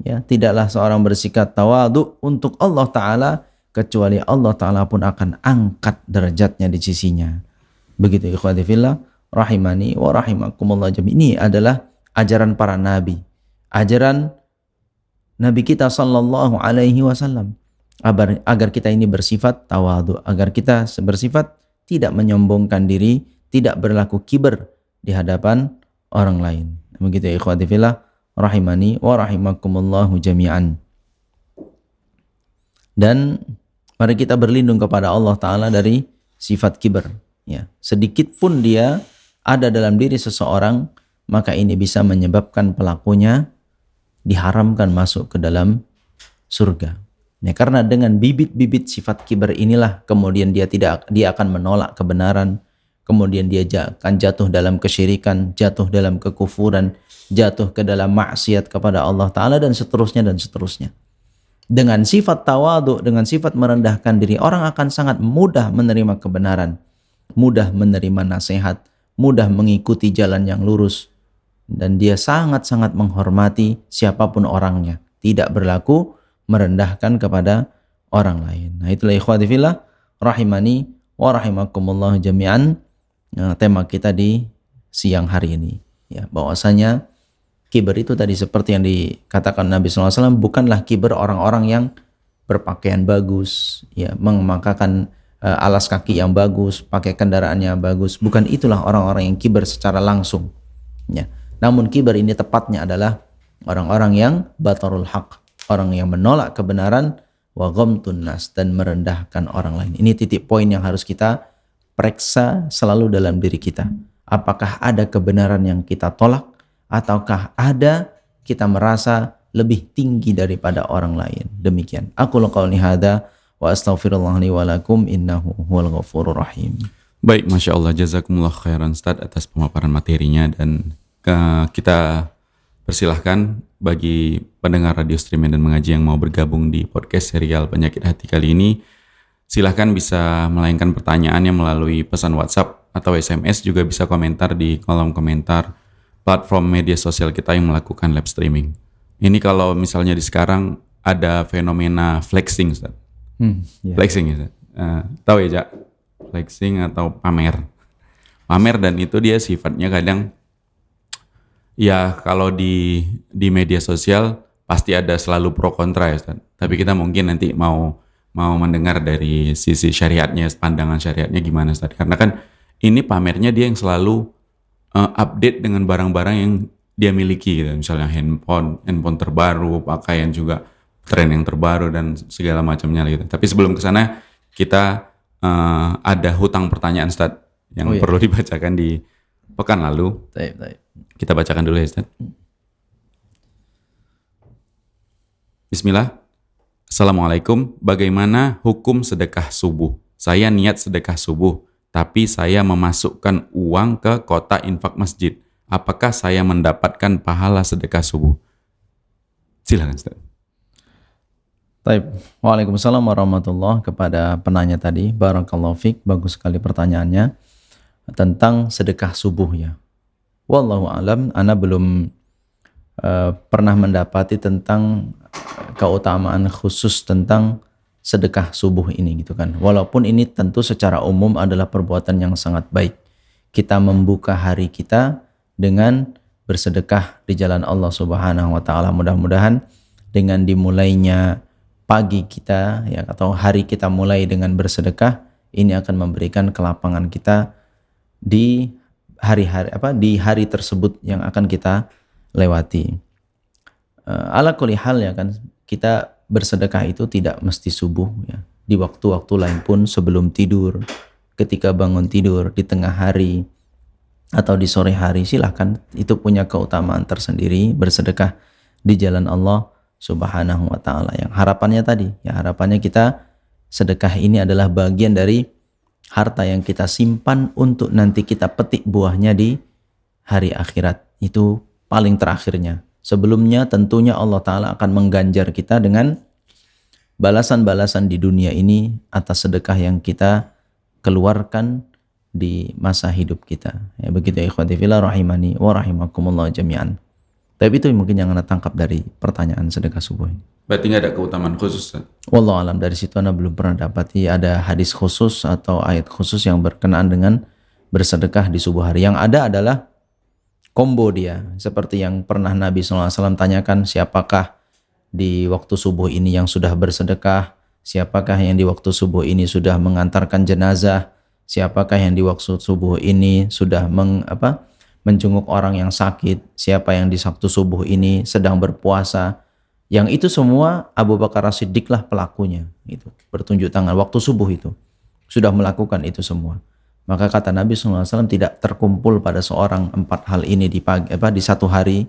ya, tidaklah seorang bersikap tawadhu untuk Allah Ta'ala kecuali Allah Ta'ala pun akan angkat derajatnya di sisinya. Begitu ikhwati fillah rahimani wa rahimakumullah jami'an. Ini adalah ajaran para nabi, ajaran Nabi kita sallallahu alaihi wasallam, agar kita ini bersifat tawadhu, agar kita bersifat tidak menyombongkan diri, tidak berlaku kiber di hadapan orang lain. Begitu ikhwati fillah rahimani wa rahimakumullah jami'an. Dan mari kita berlindung kepada Allah Ta'ala dari sifat kiber. Ya, sedikit pun dia ada dalam diri seseorang, maka ini bisa menyebabkan pelakunya diharamkan masuk ke dalam surga. Ya, karena dengan bibit-bibit sifat kiber inilah kemudian dia akan menolak kebenaran, kemudian dia akan jatuh dalam kesyirikan, jatuh dalam kekufuran, jatuh ke dalam maksiat kepada Allah Ta'ala, dan seterusnya dan seterusnya. Dengan sifat tawadhu, dengan sifat merendahkan diri, orang akan sangat mudah menerima kebenaran, mudah menerima nasihat, mudah mengikuti jalan yang lurus, dan dia sangat-sangat menghormati siapapun orangnya, tidak berlaku merendahkan kepada orang lain. Nah, itulah ikhwati fillah rahimani wa rahimakumullah jami'an, tema kita di siang hari ini, ya, bahwasanya kiber itu tadi seperti yang dikatakan Nabi SAW, bukanlah kiber orang-orang yang berpakaian bagus, ya, mengemakan alas kaki yang bagus, pakai kendaraan yang bagus. Bukan itulah orang-orang yang kiber secara langsung, ya. Namun kiber ini tepatnya adalah orang-orang yang batarul haq, orang yang menolak kebenaran, wa ghamtun nas, dan merendahkan orang lain. Ini titik poin yang harus kita periksa selalu dalam diri kita. Apakah ada kebenaran yang kita tolak, ataukah ada kita merasa lebih tinggi daripada orang lain? Demikian. Aqulu qauli hadza wa astaghfirullah li wa lakum innahu huwal ghafurur rahim. Baik, Masya Allah, jazakumullah khairan Ustaz atas pemaparan materinya, dan kita persilahkan bagi pendengar radio streaming dan mengaji yang mau bergabung di podcast serial Penyakit Hati kali ini, silahkan bisa melayangkan pertanyaannya melalui pesan WhatsApp atau SMS, juga bisa komentar di kolom komentar platform media sosial kita yang melakukan live streaming. Ini kalau misalnya di sekarang ada fenomena flexing, Ustaz. Flexing, Ustaz. Tahu ya, Jak? Flexing atau pamer. Pamer, dan itu dia sifatnya kadang ya kalau di media sosial pasti ada selalu pro kontra ya, Ustaz. Tapi kita mungkin nanti mau mendengar dari sisi syariatnya, pandangan syariatnya gimana, Ustaz. Karena kan ini pamernya dia yang selalu update dengan barang-barang yang dia miliki gitu. Misalnya handphone terbaru, pakaian juga tren yang terbaru dan segala macamnya gitu. Tapi sebelum ke sana kita ada hutang pertanyaan, Ustaz, yang perlu dibacakan di pekan lalu. Baik. Kita bacakan dulu ya, Ustaz. Bismillah. Assalamualaikum. Bagaimana hukum sedekah subuh? Saya niat sedekah subuh, tapi saya memasukkan uang ke kotak infak masjid. Apakah saya mendapatkan pahala sedekah subuh? Silakan, Ustaz. Baik. Waalaikumsalam warahmatullahi kepada penanya tadi. Barakallahu fiik, bagus sekali pertanyaannya tentang sedekah subuh ya. Wallahu alam, ana belum pernah mendapati tentang keutamaan khusus tentang sedekah subuh ini gitu kan. Walaupun ini tentu secara umum adalah perbuatan yang sangat baik. Kita membuka hari kita dengan bersedekah di jalan Allah Subhanahu wa taala. Mudah-mudahan dengan dimulainya pagi kita ya, atau hari kita mulai dengan bersedekah, ini akan memberikan kelapangan kita di hari tersebut yang akan kita lewati. Ala kulli hal ya kan, kita bersedekah itu tidak mesti subuh ya. Di waktu-waktu lain pun, sebelum tidur, ketika bangun tidur, di tengah hari atau di sore hari, silahkan. Itu punya keutamaan tersendiri bersedekah di jalan Allah Subhanahu wa ta'ala. Yang harapannya tadi ya, harapannya kita sedekah ini adalah bagian dari harta yang kita simpan untuk nanti kita petik buahnya di hari akhirat. Itu paling terakhirnya. Sebelumnya tentunya Allah Ta'ala akan mengganjar kita dengan balasan-balasan di dunia ini atas sedekah yang kita keluarkan di masa hidup kita. Ya, begitu ya ikhwati fillah rahimani wa rahimakumullah jami'an. Tapi itu mungkin yang Anda tangkap dari pertanyaan sedekah subuh ini. Berarti nggak ada keutamaan khusus, Ustaz? Wallahu alam, dari situ Anda belum pernah dapati ada hadis khusus atau ayat khusus yang berkenaan dengan bersedekah di subuh hari. Yang ada adalah combo dia, seperti yang pernah Nabi SAW tanyakan, siapakah di waktu subuh ini yang sudah bersedekah, siapakah yang di waktu subuh ini sudah mengantarkan jenazah, siapakah yang di waktu subuh ini sudah menjenguk orang yang sakit, siapa yang di waktu subuh ini sedang berpuasa. Yang itu semua Abu Bakar As-Siddiq lah pelakunya. Itu bertunjuk tangan waktu subuh itu sudah melakukan itu semua. Maka kata Nabi SAW, tidak terkumpul pada seorang 4 hal ini di satu hari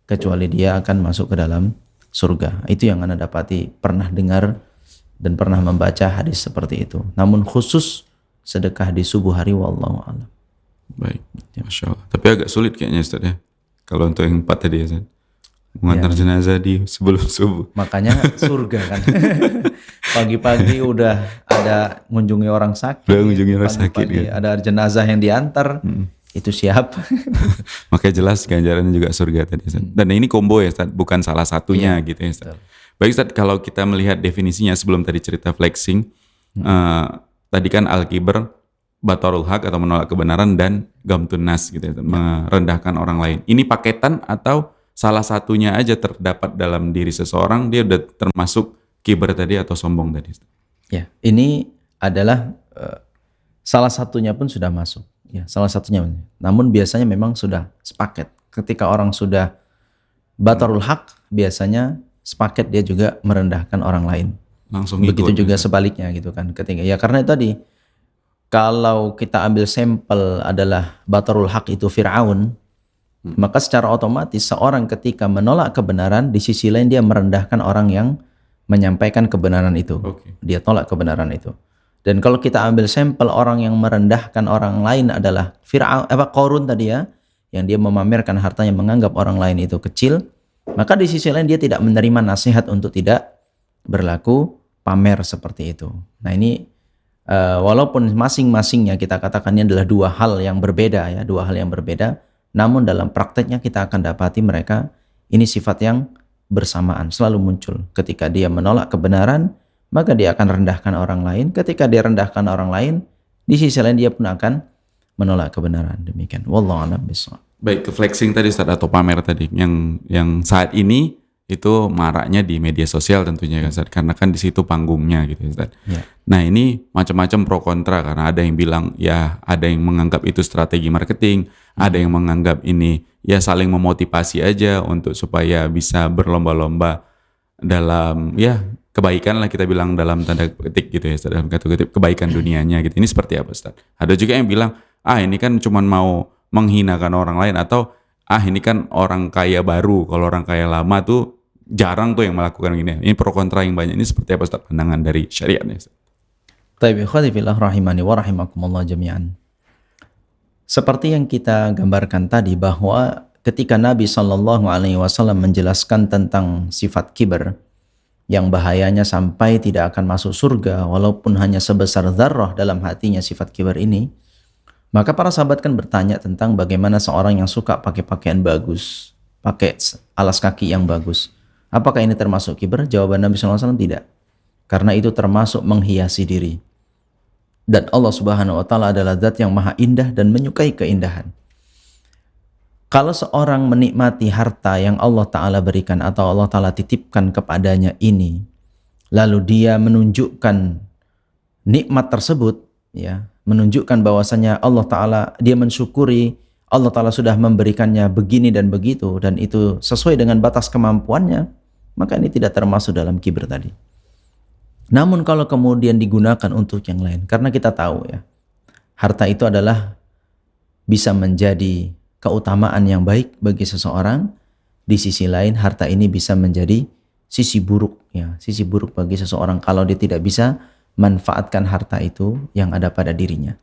kecuali dia akan masuk ke dalam surga. Itu yang Anda dapati, pernah dengar dan pernah membaca hadis seperti itu. Namun khusus sedekah di subuh hari, wallahu a'lam. Baik, Masya Allah. Tapi agak sulit kayaknya, Ustaz ya, kalau untuk yang 4 tadi ya, Ustaz. Mengantar jenazah di sebelum subuh. Makanya surga kan. Pagi-pagi udah ada ngunjungi orang sakit. Udah ngunjungi orang sakit ya. Ada jenazah yang diantar. Itu siap. Makanya jelas ganjarannya juga surga tadi, Ustaz. Dan ini combo ya, Ustaz, bukan salah satunya gitu ya, Ustaz. Baik, Ustaz, kalau kita melihat definisinya sebelum tadi cerita flexing, tadi kan al-kibr, batarul haq atau menolak kebenaran, dan gamtun nas gitu ya, merendahkan orang lain. Ini paketan atau salah satunya aja terdapat dalam diri seseorang, dia udah termasuk kiber tadi atau sombong tadi? Ya, ini adalah salah satunya pun sudah masuk. Ya, salah satunya. Namun biasanya memang sudah sepaket. Ketika orang sudah batarul haq, biasanya sepaket dia juga merendahkan orang lain. Langsung begitu ikut, juga sebaliknya gitu kan. Ketika ya, karena tadi kalau kita ambil sampel adalah batarul haq itu Fir'aun, maka secara otomatis seorang ketika menolak kebenaran, di sisi lain dia merendahkan orang yang menyampaikan kebenaran itu. Dia tolak kebenaran itu. Dan kalau kita ambil sampel orang yang merendahkan orang lain adalah Qarun tadi ya, yang dia memamerkan hartanya, menganggap orang lain itu kecil, maka di sisi lain dia tidak menerima nasihat untuk tidak berlaku pamer seperti itu. Nah ini walaupun masing-masingnya kita katakan ini adalah dua hal yang berbeda ya, dua hal yang berbeda, namun dalam prakteknya kita akan dapati mereka ini sifat yang bersamaan, selalu muncul. Ketika dia menolak kebenaran, maka dia akan rendahkan orang lain. Ketika dia rendahkan orang lain, di sisi lain dia pun akan menolak kebenaran. Demikian. Wallahu a'lam bishawab. Baik, ke flexing tadi Ustaz, atau pamer tadi yang saat ini itu maraknya di media sosial tentunya kan Ustaz, karena kan di situ panggungnya gitu Ustaz. Ya. Nah, ini macam-macam pro kontra, karena ada yang bilang ya, ada yang menganggap itu strategi marketing, ada yang menganggap ini ya saling memotivasi aja untuk supaya bisa berlomba-lomba dalam ya kebaikan lah, kita bilang dalam tanda petik gitu ya Ustaz, dalam kata kutip kebaikan dunianya gitu. Ini seperti apa Ustaz? Ada juga yang bilang ini kan cuman mau menghinakan orang lain, atau ini kan orang kaya baru, kalau orang kaya lama tuh jarang tuh yang melakukan gini. Ini pro kontra yang banyak. Ini seperti apa Ustaz pandangan dari syariatnya Ustaz? Taib ikhwati fillah rahimani wa rahimakumullah jami'an. Seperti yang kita gambarkan tadi, bahwa ketika Nabi SAW menjelaskan tentang sifat kibar yang bahayanya sampai tidak akan masuk surga walaupun hanya sebesar dzarrah dalam hatinya sifat kibar ini, maka para sahabat kan bertanya tentang bagaimana seorang yang suka pakai pakaian bagus, pakai alas kaki yang bagus, apakah ini termasuk kibar? Jawaban Nabi SAW tidak, karena itu termasuk menghiasi diri. Dan Allah Subhanahu wa Ta'ala adalah zat yang maha indah dan menyukai keindahan. Kalau seorang menikmati harta yang Allah Ta'ala berikan atau Allah Ta'ala titipkan kepadanya ini, lalu dia menunjukkan nikmat tersebut, ya, menunjukkan bahwasanya Allah Ta'ala, dia mensyukuri Allah Ta'ala sudah memberikannya begini dan begitu, dan itu sesuai dengan batas kemampuannya, maka ini tidak termasuk dalam kibir tadi. Namun kalau kemudian digunakan untuk yang lain, karena kita tahu ya, harta itu adalah bisa menjadi keutamaan yang baik bagi seseorang, di sisi lain harta ini bisa menjadi sisi buruk ya, sisi buruk bagi seseorang kalau dia tidak bisa manfaatkan harta itu yang ada pada dirinya.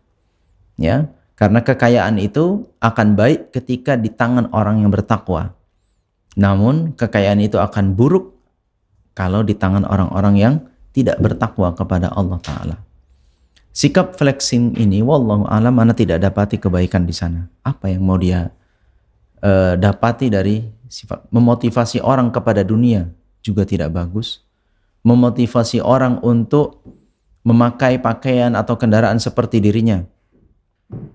Ya, karena kekayaan itu akan baik ketika di tangan orang yang bertakwa. Namun kekayaan itu akan buruk kalau di tangan orang-orang yang tidak bertakwa kepada Allah Ta'ala. Sikap flexing ini, wallahu alam, mana tidak dapati kebaikan di sana. Apa yang mau dia dapati dari sifat memotivasi orang kepada dunia juga tidak bagus. Memotivasi orang untuk memakai pakaian atau kendaraan seperti dirinya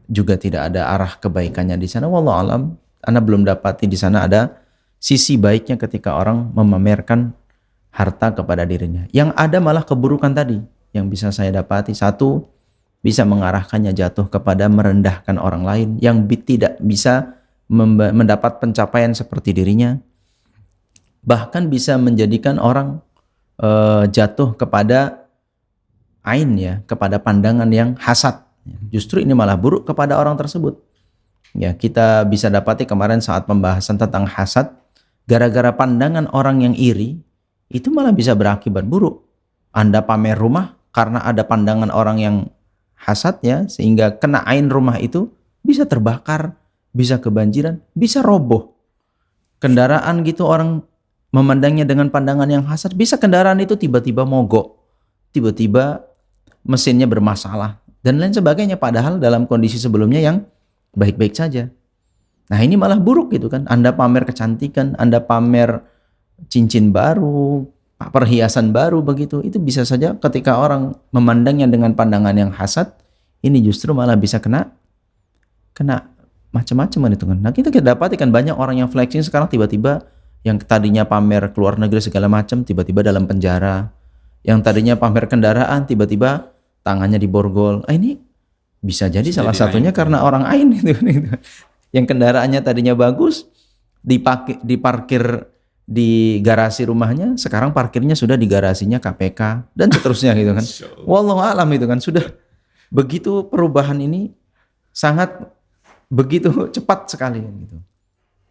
juga tidak ada arah kebaikannya di sana. Wallahu alam, Anda belum dapati di sana ada sisi baiknya ketika orang memamerkan harta kepada dirinya. Yang ada malah keburukan tadi yang bisa saya dapati. Satu, bisa mengarahkannya jatuh kepada merendahkan orang lain yang tidak bisa mendapat pencapaian seperti dirinya. Bahkan bisa menjadikan orang jatuh kepada ain ya, kepada pandangan yang hasad. Justru ini malah buruk kepada orang tersebut. Ya, kita bisa dapati kemarin saat pembahasan tentang hasad, gara-gara pandangan orang yang iri, itu malah bisa berakibat buruk. Anda pamer rumah karena ada pandangan orang yang hasad ya, sehingga kena ain rumah itu, bisa terbakar, bisa kebanjiran, bisa roboh. Kendaraan gitu orang memandangnya dengan pandangan yang hasad, bisa kendaraan itu tiba-tiba mogok, tiba-tiba mesinnya bermasalah, dan lain sebagainya, padahal dalam kondisi sebelumnya yang baik-baik saja. Nah ini malah buruk gitu kan. Anda pamer kecantikan, Anda pamer cincin baru, perhiasan baru begitu. Itu bisa saja ketika orang memandangnya dengan pandangan yang hasad, ini justru malah bisa kena macam-macam itu kan. Nah kita dapati kan banyak orang yang flexing sekarang tiba-tiba yang tadinya pamer keluar negeri segala macam, tiba-tiba dalam penjara. Yang tadinya pamer kendaraan, tiba-tiba tangannya diborgol. Ini bisa jadi salah satunya karena orang ain itu. Yang kendaraannya tadinya bagus, diparkir di garasi rumahnya, sekarang parkirnya sudah di garasinya KPK dan seterusnya gitu kan. Wallahu alam itu kan, sudah begitu perubahan ini sangat begitu cepat sekali gitu.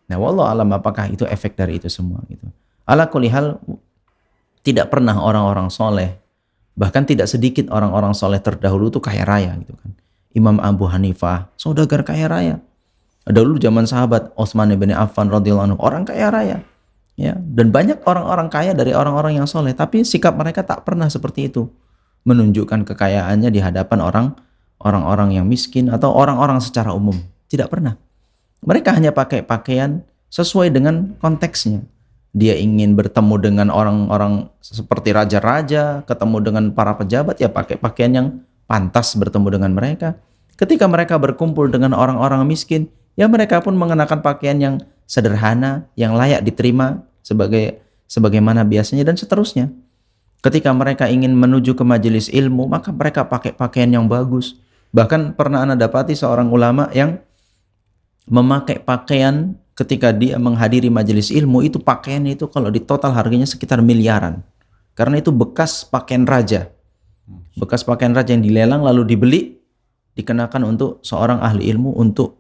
Nah, wallahu alam apakah itu efek dari itu semua gitu. Ala kulli hal, tidak pernah orang-orang soleh, bahkan tidak sedikit orang-orang soleh terdahulu itu kaya raya gitu kan. Imam Abu Hanifah, saudagar kaya raya. Dahulu zaman sahabat Utsman bin Affan radhiyallahu anhu, orang kaya raya. Ya, dan banyak orang-orang kaya dari orang-orang yang soleh, tapi sikap mereka tak pernah seperti itu, menunjukkan kekayaannya di hadapan orang-orang yang miskin atau orang-orang secara umum. Tidak pernah. Mereka hanya pakai pakaian sesuai dengan konteksnya. Dia ingin bertemu dengan orang-orang seperti raja-raja, ketemu dengan para pejabat, ya pakai pakaian yang pantas bertemu dengan mereka. Ketika mereka berkumpul dengan orang-orang miskin, ya mereka pun mengenakan pakaian yang sederhana, yang layak diterima sebagaimana biasanya, dan seterusnya. Ketika mereka ingin menuju ke majelis ilmu, maka mereka pakai pakaian yang bagus. Bahkan pernah Anda dapati seorang ulama yang memakai pakaian ketika dia menghadiri majelis ilmu, itu pakaiannya itu kalau di total harganya sekitar miliaran. Karena itu bekas pakaian raja. Bekas pakaian raja yang dilelang lalu dibeli, dikenakan untuk seorang ahli ilmu untuk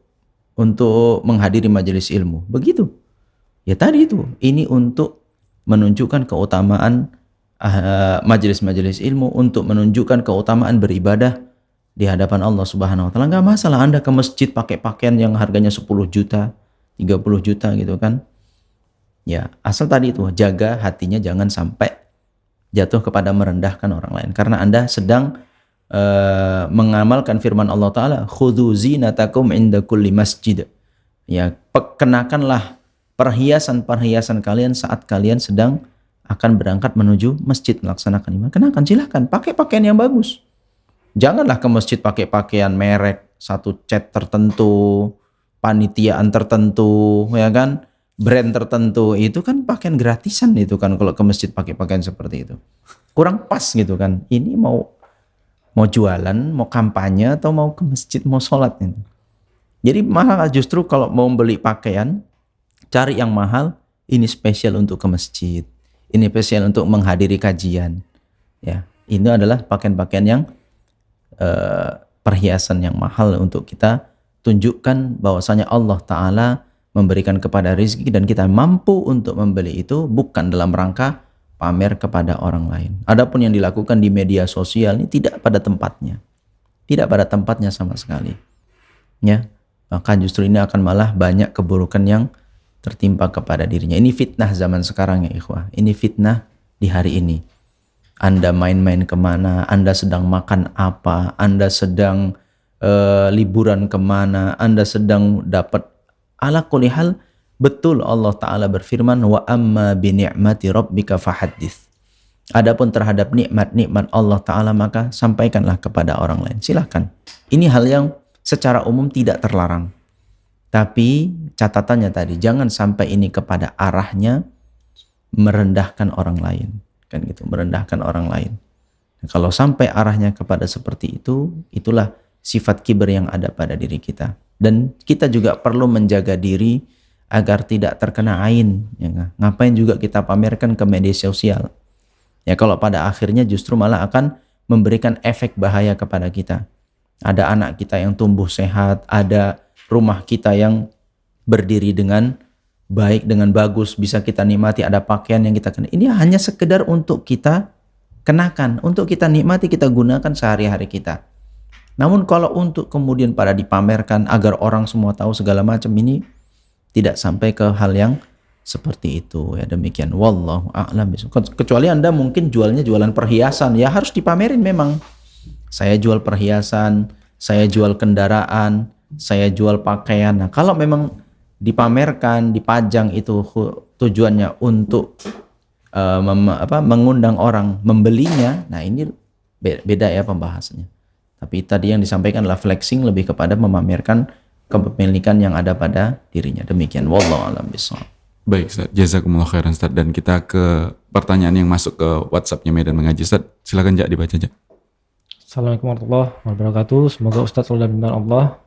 menghadiri majelis ilmu. Begitu. Ya tadi itu, ini untuk menunjukkan keutamaan majelis-majelis ilmu, untuk menunjukkan keutamaan beribadah di hadapan Allah Subhanahu wa taala. Enggak masalah Anda ke masjid pakai pakaian yang harganya 10 juta, 30 juta gitu kan. Ya, asal tadi itu jaga hatinya jangan sampai jatuh kepada merendahkan orang lain. Karena Anda sedang mengamalkan firman Allah Ta'ala, khudhu zinatakum inda kulli masjid. Ya, kenakanlah perhiasan-perhiasan kalian saat kalian sedang akan berangkat menuju masjid melaksanakan ibadah. Kenakan, silahkan, pakai pakaian yang bagus. Janganlah ke masjid pakai pakaian merek, satu cat tertentu, panitiaan tertentu, ya kan, brand tertentu. Itu kan pakaian gratisan itu kan, kalau ke masjid pakai pakaian seperti itu. Kurang pas gitu kan. Ini mau jualan, mau kampanye, atau mau ke masjid, mau sholat gitu. Jadi malah justru kalau mau beli pakaian, cari yang mahal, ini spesial untuk ke masjid, ini spesial untuk menghadiri kajian. Ya, ini adalah pakaian-pakaian yang perhiasan yang mahal untuk kita tunjukkan bahwasanya Allah Ta'ala memberikan kepada rezeki dan kita mampu untuk membeli itu, bukan dalam rangka pamer kepada orang lain. Adapun yang dilakukan di media sosial ini tidak pada tempatnya. Tidak pada tempatnya sama sekali. Ya, maka justru ini akan malah banyak keburukan yang tertimpa kepada dirinya. Ini fitnah zaman sekarang ya ikhwah. Ini fitnah di hari ini. Anda main-main kemana, Anda sedang makan apa, Anda sedang liburan kemana, Anda sedang dapat, ala kulli hal, betul Allah Ta'ala berfirman, wa amma bi ni'mati rabbika fahaddits. Adapun terhadap nikmat-nikmat Allah Ta'ala maka sampaikanlah kepada orang lain. Silahkan. Ini hal yang secara umum tidak terlarang. Tapi catatannya tadi, jangan sampai ini kepada arahnya merendahkan orang lain. Kan gitu, merendahkan orang lain. Nah, kalau sampai arahnya kepada seperti itu, itulah sifat kiber yang ada pada diri kita. Dan kita juga perlu menjaga diri agar tidak terkena ain. Ya, ngapain juga kita pamerkan ke media sosial? Ya, kalau pada akhirnya justru malah akan memberikan efek bahaya kepada kita. Ada anak kita yang tumbuh sehat, ada rumah kita yang berdiri dengan baik, dengan bagus, bisa kita nikmati, ada pakaian yang kita kena. Ini hanya sekedar untuk kita kenakan, untuk kita nikmati, kita gunakan sehari-hari kita. Namun kalau untuk kemudian pada dipamerkan agar orang semua tahu segala macam, ini tidak sampai ke hal yang seperti itu. Ya demikian, wallahu a'lam. Kecuali Anda mungkin jualnya jualan perhiasan, ya harus dipamerin memang. Saya jual perhiasan, saya jual kendaraan, saya jual pakaian. Nah, kalau memang dipamerkan, dipajang, itu tujuannya untuk mengundang orang membelinya, nah ini beda ya pembahasannya. Tapi tadi yang disampaikan adalah flexing, lebih kepada memamerkan kepemilikan yang ada pada dirinya. Demikian, wallahu a'lam bishawab. Baik Ustaz, jazakumullah khairan Ustaz. Dan kita ke pertanyaan yang masuk ke WhatsApp-nya Medan Mengaji. Ustaz, silakan Jak dibaca Jak. Assalamualaikum warahmatullahi wabarakatuh. Semoga Ustaz selalu dibimbing Allah.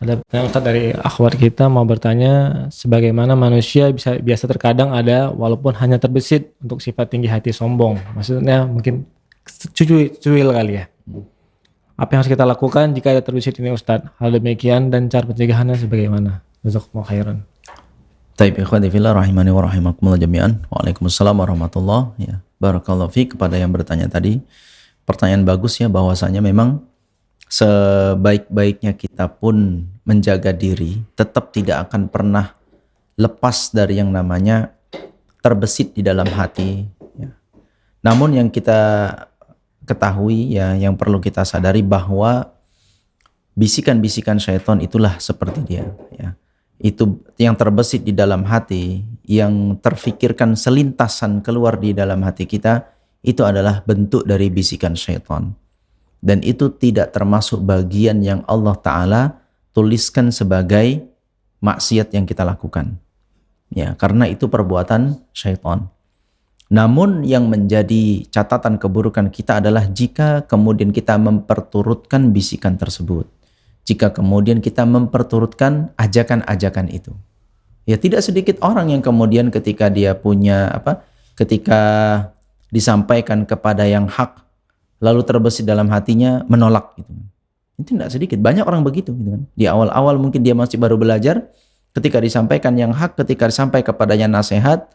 Ada pertanyaan Ustaz dari akhwat kita mau bertanya, sebagaimana manusia biasa terkadang ada walaupun hanya terbesit untuk sifat tinggi hati sombong. Maksudnya mungkin cuil kali ya. Apa yang harus kita lakukan jika ada terbesit ini Ustaz? Hal demikian dan cara pencegahannya sebagaimana? Jazakumullah khairan. Taib ikhwati fillah rahimani wa rahimakumullah jami'an. Waalaikumsalam warahmatullahi ya. Barakallahu fiik kepada yang bertanya tadi. Pertanyaan bagus ya, bahwasanya memang sebaik-baiknya kita pun menjaga diri, tetap tidak akan pernah lepas dari yang namanya terbesit di dalam hati. Ya. Namun yang kita ketahui ya, yang perlu kita sadari bahwa bisikan-bisikan syaitan itulah seperti dia. Ya. Itu yang terbesit di dalam hati, yang terfikirkan selintasan keluar di dalam hati kita, itu adalah bentuk dari bisikan syaitan. Dan itu tidak termasuk bagian yang Allah Ta'ala tuliskan sebagai maksiat yang kita lakukan. Ya, karena itu perbuatan syaitan. Namun yang menjadi catatan keburukan kita adalah jika kemudian kita memperturutkan bisikan tersebut. Jika kemudian kita memperturutkan ajakan-ajakan itu. Ya, tidak sedikit orang yang kemudian ketika dia punya ketika disampaikan kepada yang hak lalu terbesit dalam hatinya menolak gitu. Itu tidak sedikit, banyak orang begitu gitu kan. Di awal-awal mungkin dia masih baru belajar, ketika disampaikan yang hak, ketika disampaikan kepadanya nasihat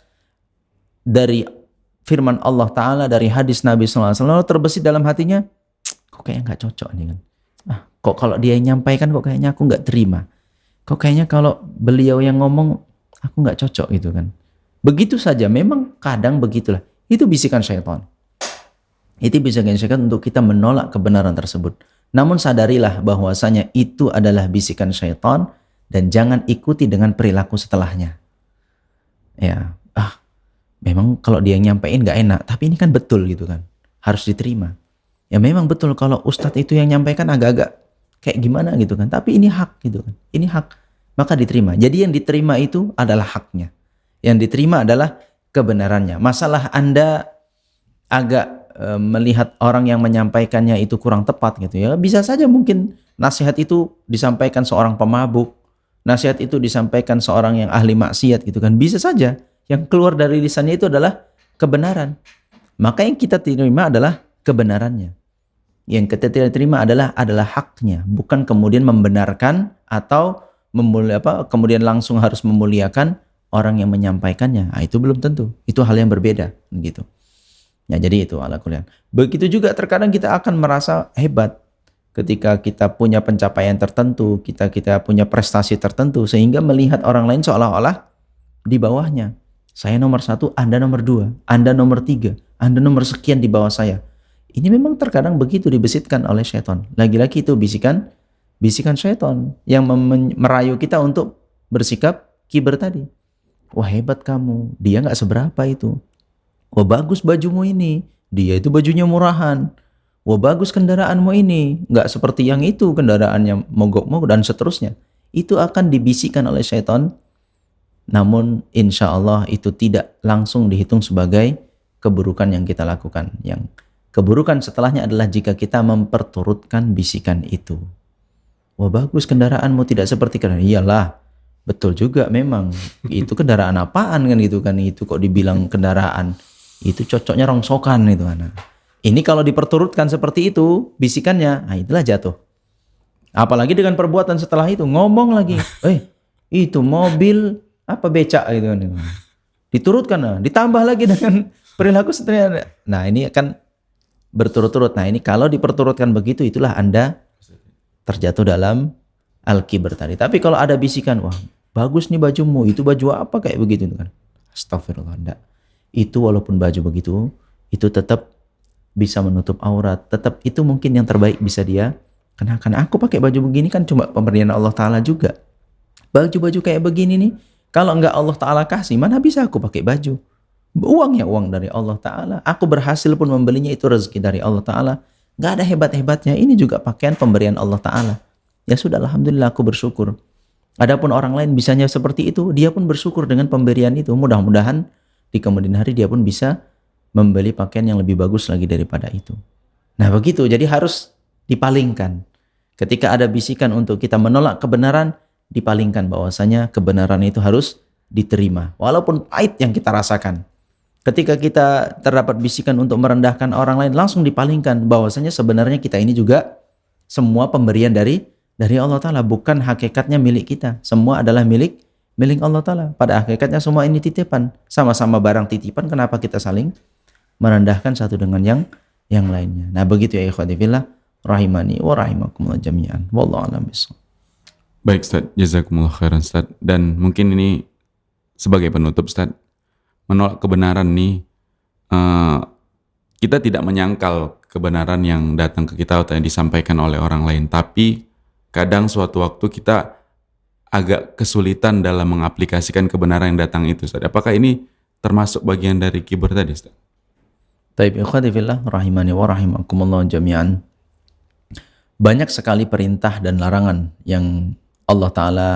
dari firman Allah Ta'ala, dari hadis Nabi SAW, lalu terbesit dalam hatinya, kok kayaknya nggak cocok nih kan. Kok kalau dia yang nyampaikan kok kayaknya aku nggak terima. Kok kayaknya kalau beliau yang ngomong aku nggak cocok gitu kan. Begitu saja, memang kadang begitulah. Itu bisikan syaitan. Itu bisikan syaitan untuk kita menolak kebenaran tersebut. Namun sadarilah bahwasanya itu adalah bisikan syaitan dan jangan ikuti dengan perilaku setelahnya. Ya, memang kalau dia yang nyampein nggak enak, tapi ini kan betul gitu kan. Harus diterima. Ya memang betul kalau ustadz itu yang nyampaikan agak-agak kayak gimana gitu kan, tapi ini hak gitu kan, ini hak, maka diterima. Jadi yang diterima itu adalah haknya, yang diterima adalah kebenarannya. Masalah Anda agak melihat orang yang menyampaikannya itu kurang tepat gitu ya, bisa saja mungkin nasihat itu disampaikan seorang pemabuk, nasihat itu disampaikan seorang yang ahli maksiat gitu kan, bisa saja yang keluar dari lisannya itu adalah kebenaran, maka yang kita terima adalah kebenarannya. Yang kita terima adalah haknya, bukan kemudian membenarkan atau kemudian langsung harus memuliakan orang yang menyampaikannya. Nah, itu belum tentu. Itu hal yang berbeda gitu. Ya, jadi itu ala kuliah. Begitu juga terkadang kita akan merasa hebat ketika kita punya pencapaian tertentu, kita punya prestasi tertentu sehingga melihat orang lain seolah-olah di bawahnya. Saya nomor 1, Anda nomor 2, Anda nomor 3, Anda nomor sekian di bawah saya. Ini memang terkadang begitu dibisitkan oleh syaitan. Lagi-lagi itu bisikan syaitan yang merayu kita untuk bersikap kiber tadi. Wah hebat kamu, dia nggak seberapa itu. Wah bagus bajumu ini, dia itu bajunya murahan. Wah bagus kendaraanmu ini, nggak seperti yang itu kendaraannya mogok-mogok dan seterusnya. Itu akan dibisikkan oleh syaitan. Namun insya Allah itu tidak langsung dihitung sebagai keburukan yang kita lakukan. Yang keburukan setelahnya adalah jika kita memperturutkan bisikan itu. Wah bagus kendaraanmu, tidak seperti kendaraan. Iyalah, betul juga memang. Itu kendaraan apaan kan gitu kan. Itu kok dibilang kendaraan. Itu cocoknya rongsokan itu anak. Ini kalau diperturutkan seperti itu bisikannya, nah itulah jatuh. Apalagi dengan perbuatan setelah itu ngomong lagi. Itu mobil becak gitu kan. Diturutkan, ditambah lagi dengan perilaku setelahnya. Nah ini akan berturut-turut. Nah ini kalau diperturutkan begitu, itulah Anda terjatuh dalam al-kibar tadi. Tapi kalau ada bisikan, wah bagus nih bajumu, itu baju apa kayak begitu kan. Astagfirullah, enggak. Itu walaupun baju begitu, itu tetap bisa menutup aurat. Tetap itu mungkin yang terbaik bisa dia kenakan. Aku pakai baju begini kan cuma pemberian Allah Ta'ala juga. Baju-baju kayak begini nih, kalau enggak Allah Ta'ala kasih, mana bisa aku pakai baju. Uangnya uang dari Allah Ta'ala. Aku berhasil pun membelinya, itu rezeki dari Allah Ta'ala. Gak ada hebat-hebatnya. Ini juga pakaian pemberian Allah Ta'ala. Ya sudah, alhamdulillah aku bersyukur. Adapun orang lain bisanya seperti itu, dia pun bersyukur dengan pemberian itu. Mudah-mudahan di kemudian hari dia pun bisa membeli pakaian yang lebih bagus lagi daripada itu. Nah begitu, jadi harus dipalingkan. Ketika ada bisikan untuk kita menolak kebenaran, dipalingkan bahwasanya kebenaran itu harus diterima. Walaupun pahit yang kita rasakan. Ketika kita terdapat bisikan untuk merendahkan orang lain, langsung dipalingkan bahwasanya sebenarnya kita ini juga semua pemberian dari Allah Ta'ala, bukan hakikatnya milik kita. Semua adalah milik Allah Ta'ala. Pada hakikatnya semua ini titipan, sama-sama barang titipan. Kenapa kita saling merendahkan satu dengan yang lainnya? Nah begitu ya ikhwati fillah, rahimani wa rahimakumullah jami'an. Wallahu a'lam bishawab. Baik Ustaz, jazakumullah khairan Ustaz. Dan mungkin ini sebagai penutup Ustaz, menolak kebenaran nih, kita tidak menyangkal kebenaran yang datang ke kita atau yang disampaikan oleh orang lain, tapi kadang suatu waktu kita agak kesulitan dalam mengaplikasikan kebenaran yang datang itu, Ustaz. Apakah ini termasuk bagian dari kibur tadi, Ustaz? Taib ikhwati fillah rahimani wa rahimakumullah jami'an. Banyak sekali perintah dan larangan yang Allah Ta'ala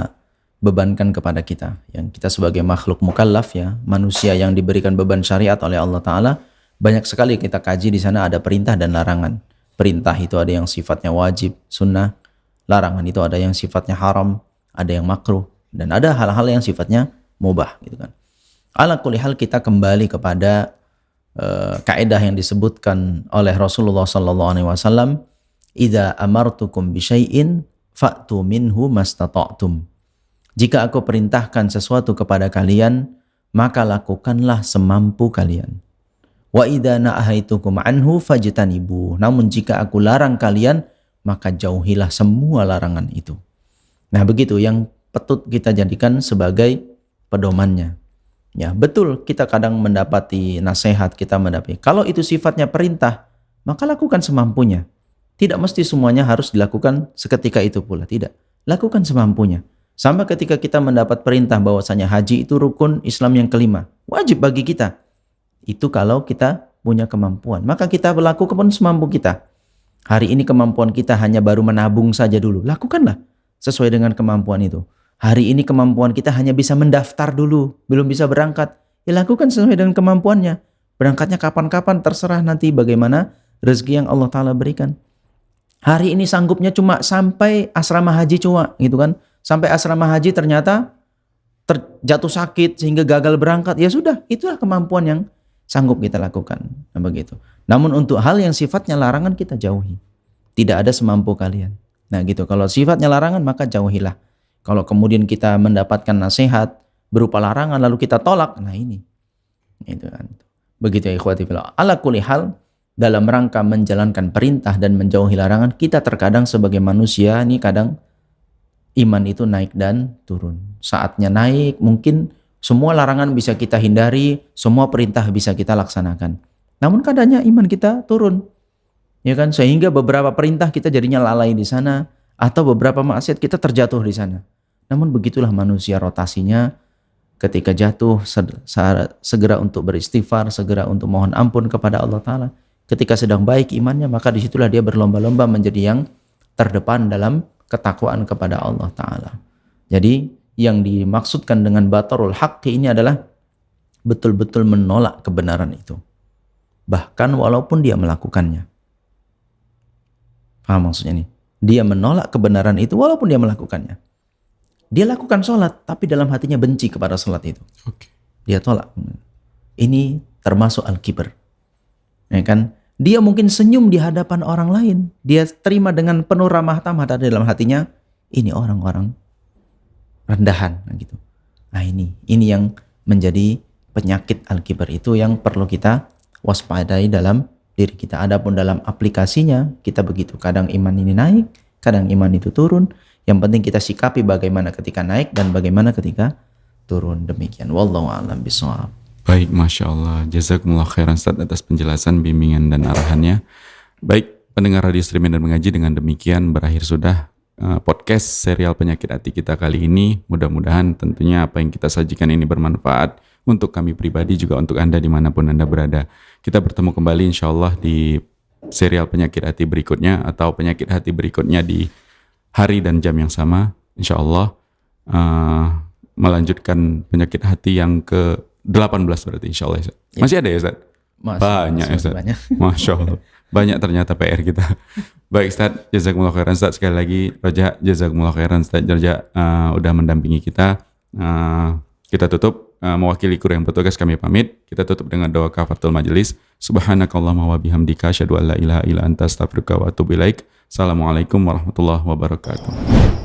bebankan kepada kita, yang kita sebagai makhluk mukallaf, ya, manusia yang diberikan beban syariat oleh Allah Ta'ala. Banyak sekali kita kaji di sana, ada perintah dan larangan. Perintah itu ada yang sifatnya wajib, sunnah. Larangan itu ada yang sifatnya haram, ada yang makruh, dan ada hal-hal yang sifatnya mubah, gitu kan. Ala kulli hal kita kembali kepada kaidah yang disebutkan oleh Rasulullah sallallahu alaihi wasallam, "Idza amartukum bi syai'in fa'tu minhu mastata'tum." Jika aku perintahkan sesuatu kepada kalian, maka lakukanlah semampu kalian. Wa idza nahaitukum anhu fajtanibu. Namun jika aku larang kalian, maka jauhilah semua larangan itu. Nah, begitu yang patut kita jadikan sebagai pedomannya. Ya, betul, kita kadang mendapati nasihat, kita mendapati. Kalau itu sifatnya perintah, maka lakukan semampunya. Tidak mesti semuanya harus dilakukan seketika itu pula, tidak. Lakukan semampunya. Sama ketika kita mendapat perintah bahwasanya haji itu rukun Islam yang kelima, wajib bagi kita. Itu kalau kita punya kemampuan, maka kita lakukan semampu kita. Hari ini kemampuan kita hanya baru menabung saja dulu, lakukanlah sesuai dengan kemampuan itu. Hari ini kemampuan kita hanya bisa mendaftar dulu, belum bisa berangkat, ya lakukan sesuai dengan kemampuannya. Berangkatnya kapan-kapan terserah nanti bagaimana rezeki yang Allah Ta'ala berikan. Hari ini sanggupnya cuma sampai asrama haji cuma, gitu kan. Sampai asrama haji ternyata terjatuh sakit sehingga gagal berangkat, ya sudah, itulah kemampuan yang sanggup kita lakukan. Nah, begitu. Namun untuk hal yang sifatnya larangan kita jauhi. Tidak ada semampu kalian. Nah gitu, kalau sifatnya larangan maka jauhilah. Kalau kemudian kita mendapatkan nasihat berupa larangan lalu kita tolak, nah ini. Itu kan. Begitu ya ikhwati fillah. Ala kulli hal, dalam rangka menjalankan perintah dan menjauhi larangan, kita terkadang sebagai manusia ini kadang iman itu naik dan turun. Saatnya naik, mungkin semua larangan bisa kita hindari, semua perintah bisa kita laksanakan. Namun kadangnya iman kita turun. Ya kan, sehingga beberapa perintah kita jadinya lalai di sana, atau beberapa maksiat kita terjatuh di sana. Namun begitulah manusia rotasinya, ketika jatuh segera untuk beristighfar, segera untuk mohon ampun kepada Allah Ta'ala. Ketika sedang baik imannya, maka disitulah dia berlomba-lomba menjadi yang terdepan dalam ketakwaan kepada Allah Ta'ala. Jadi yang dimaksudkan dengan batarul haqqi ini adalah betul-betul menolak kebenaran itu, bahkan walaupun dia melakukannya. Paham maksudnya nih? Dia menolak kebenaran itu walaupun dia melakukannya. Dia lakukan sholat, tapi dalam hatinya benci kepada sholat itu. Dia tolak. Ini termasuk al-kibr. Ya kan? Dia mungkin senyum di hadapan orang lain. Dia terima dengan penuh ramah tamah, tapi dalam hatinya ini orang-orang rendahan. Gitu. Nah ini yang menjadi penyakit al-kibr itu yang perlu kita waspadai dalam diri kita. Adapun dalam aplikasinya kita begitu. Kadang iman ini naik, kadang iman itu turun. Yang penting kita sikapi bagaimana ketika naik dan bagaimana ketika turun. Demikian. Wallahu a'lam bishawab. Baik, Masya Allah. Jazakumullah khairan Ustaz atas penjelasan, bimbingan dan arahannya. Baik, pendengar Radio Streaming dan Mengaji, dengan demikian berakhir sudah podcast serial penyakit hati kita kali ini. Mudah-mudahan tentunya apa yang kita sajikan ini bermanfaat untuk kami pribadi, juga untuk Anda dimanapun Anda berada. Kita bertemu kembali insya Allah di serial penyakit hati berikutnya, atau penyakit hati berikutnya di hari dan jam yang sama. Insya Allah melanjutkan penyakit hati yang ke-18 berarti insya Allah. Ya. Masih ada ya Ustaz? Banyak ya Ustaz. Masya Allah. Banyak ternyata PR kita. Baik Ustaz, jazakumullah khairan Ustaz. Sekali lagi Raja, jazakumullah khairan Ustaz Raja udah mendampingi kita. Kita tutup, mewakili kru yang bertugas kami pamit. Kita tutup dengan doa kafaratul majelis. Subhanakallahumma wa bihamdika asyhadu an la ilaha illa anta astaghfiruka wa atubu ilaik. Assalamualaikum warahmatullahi wabarakatuh.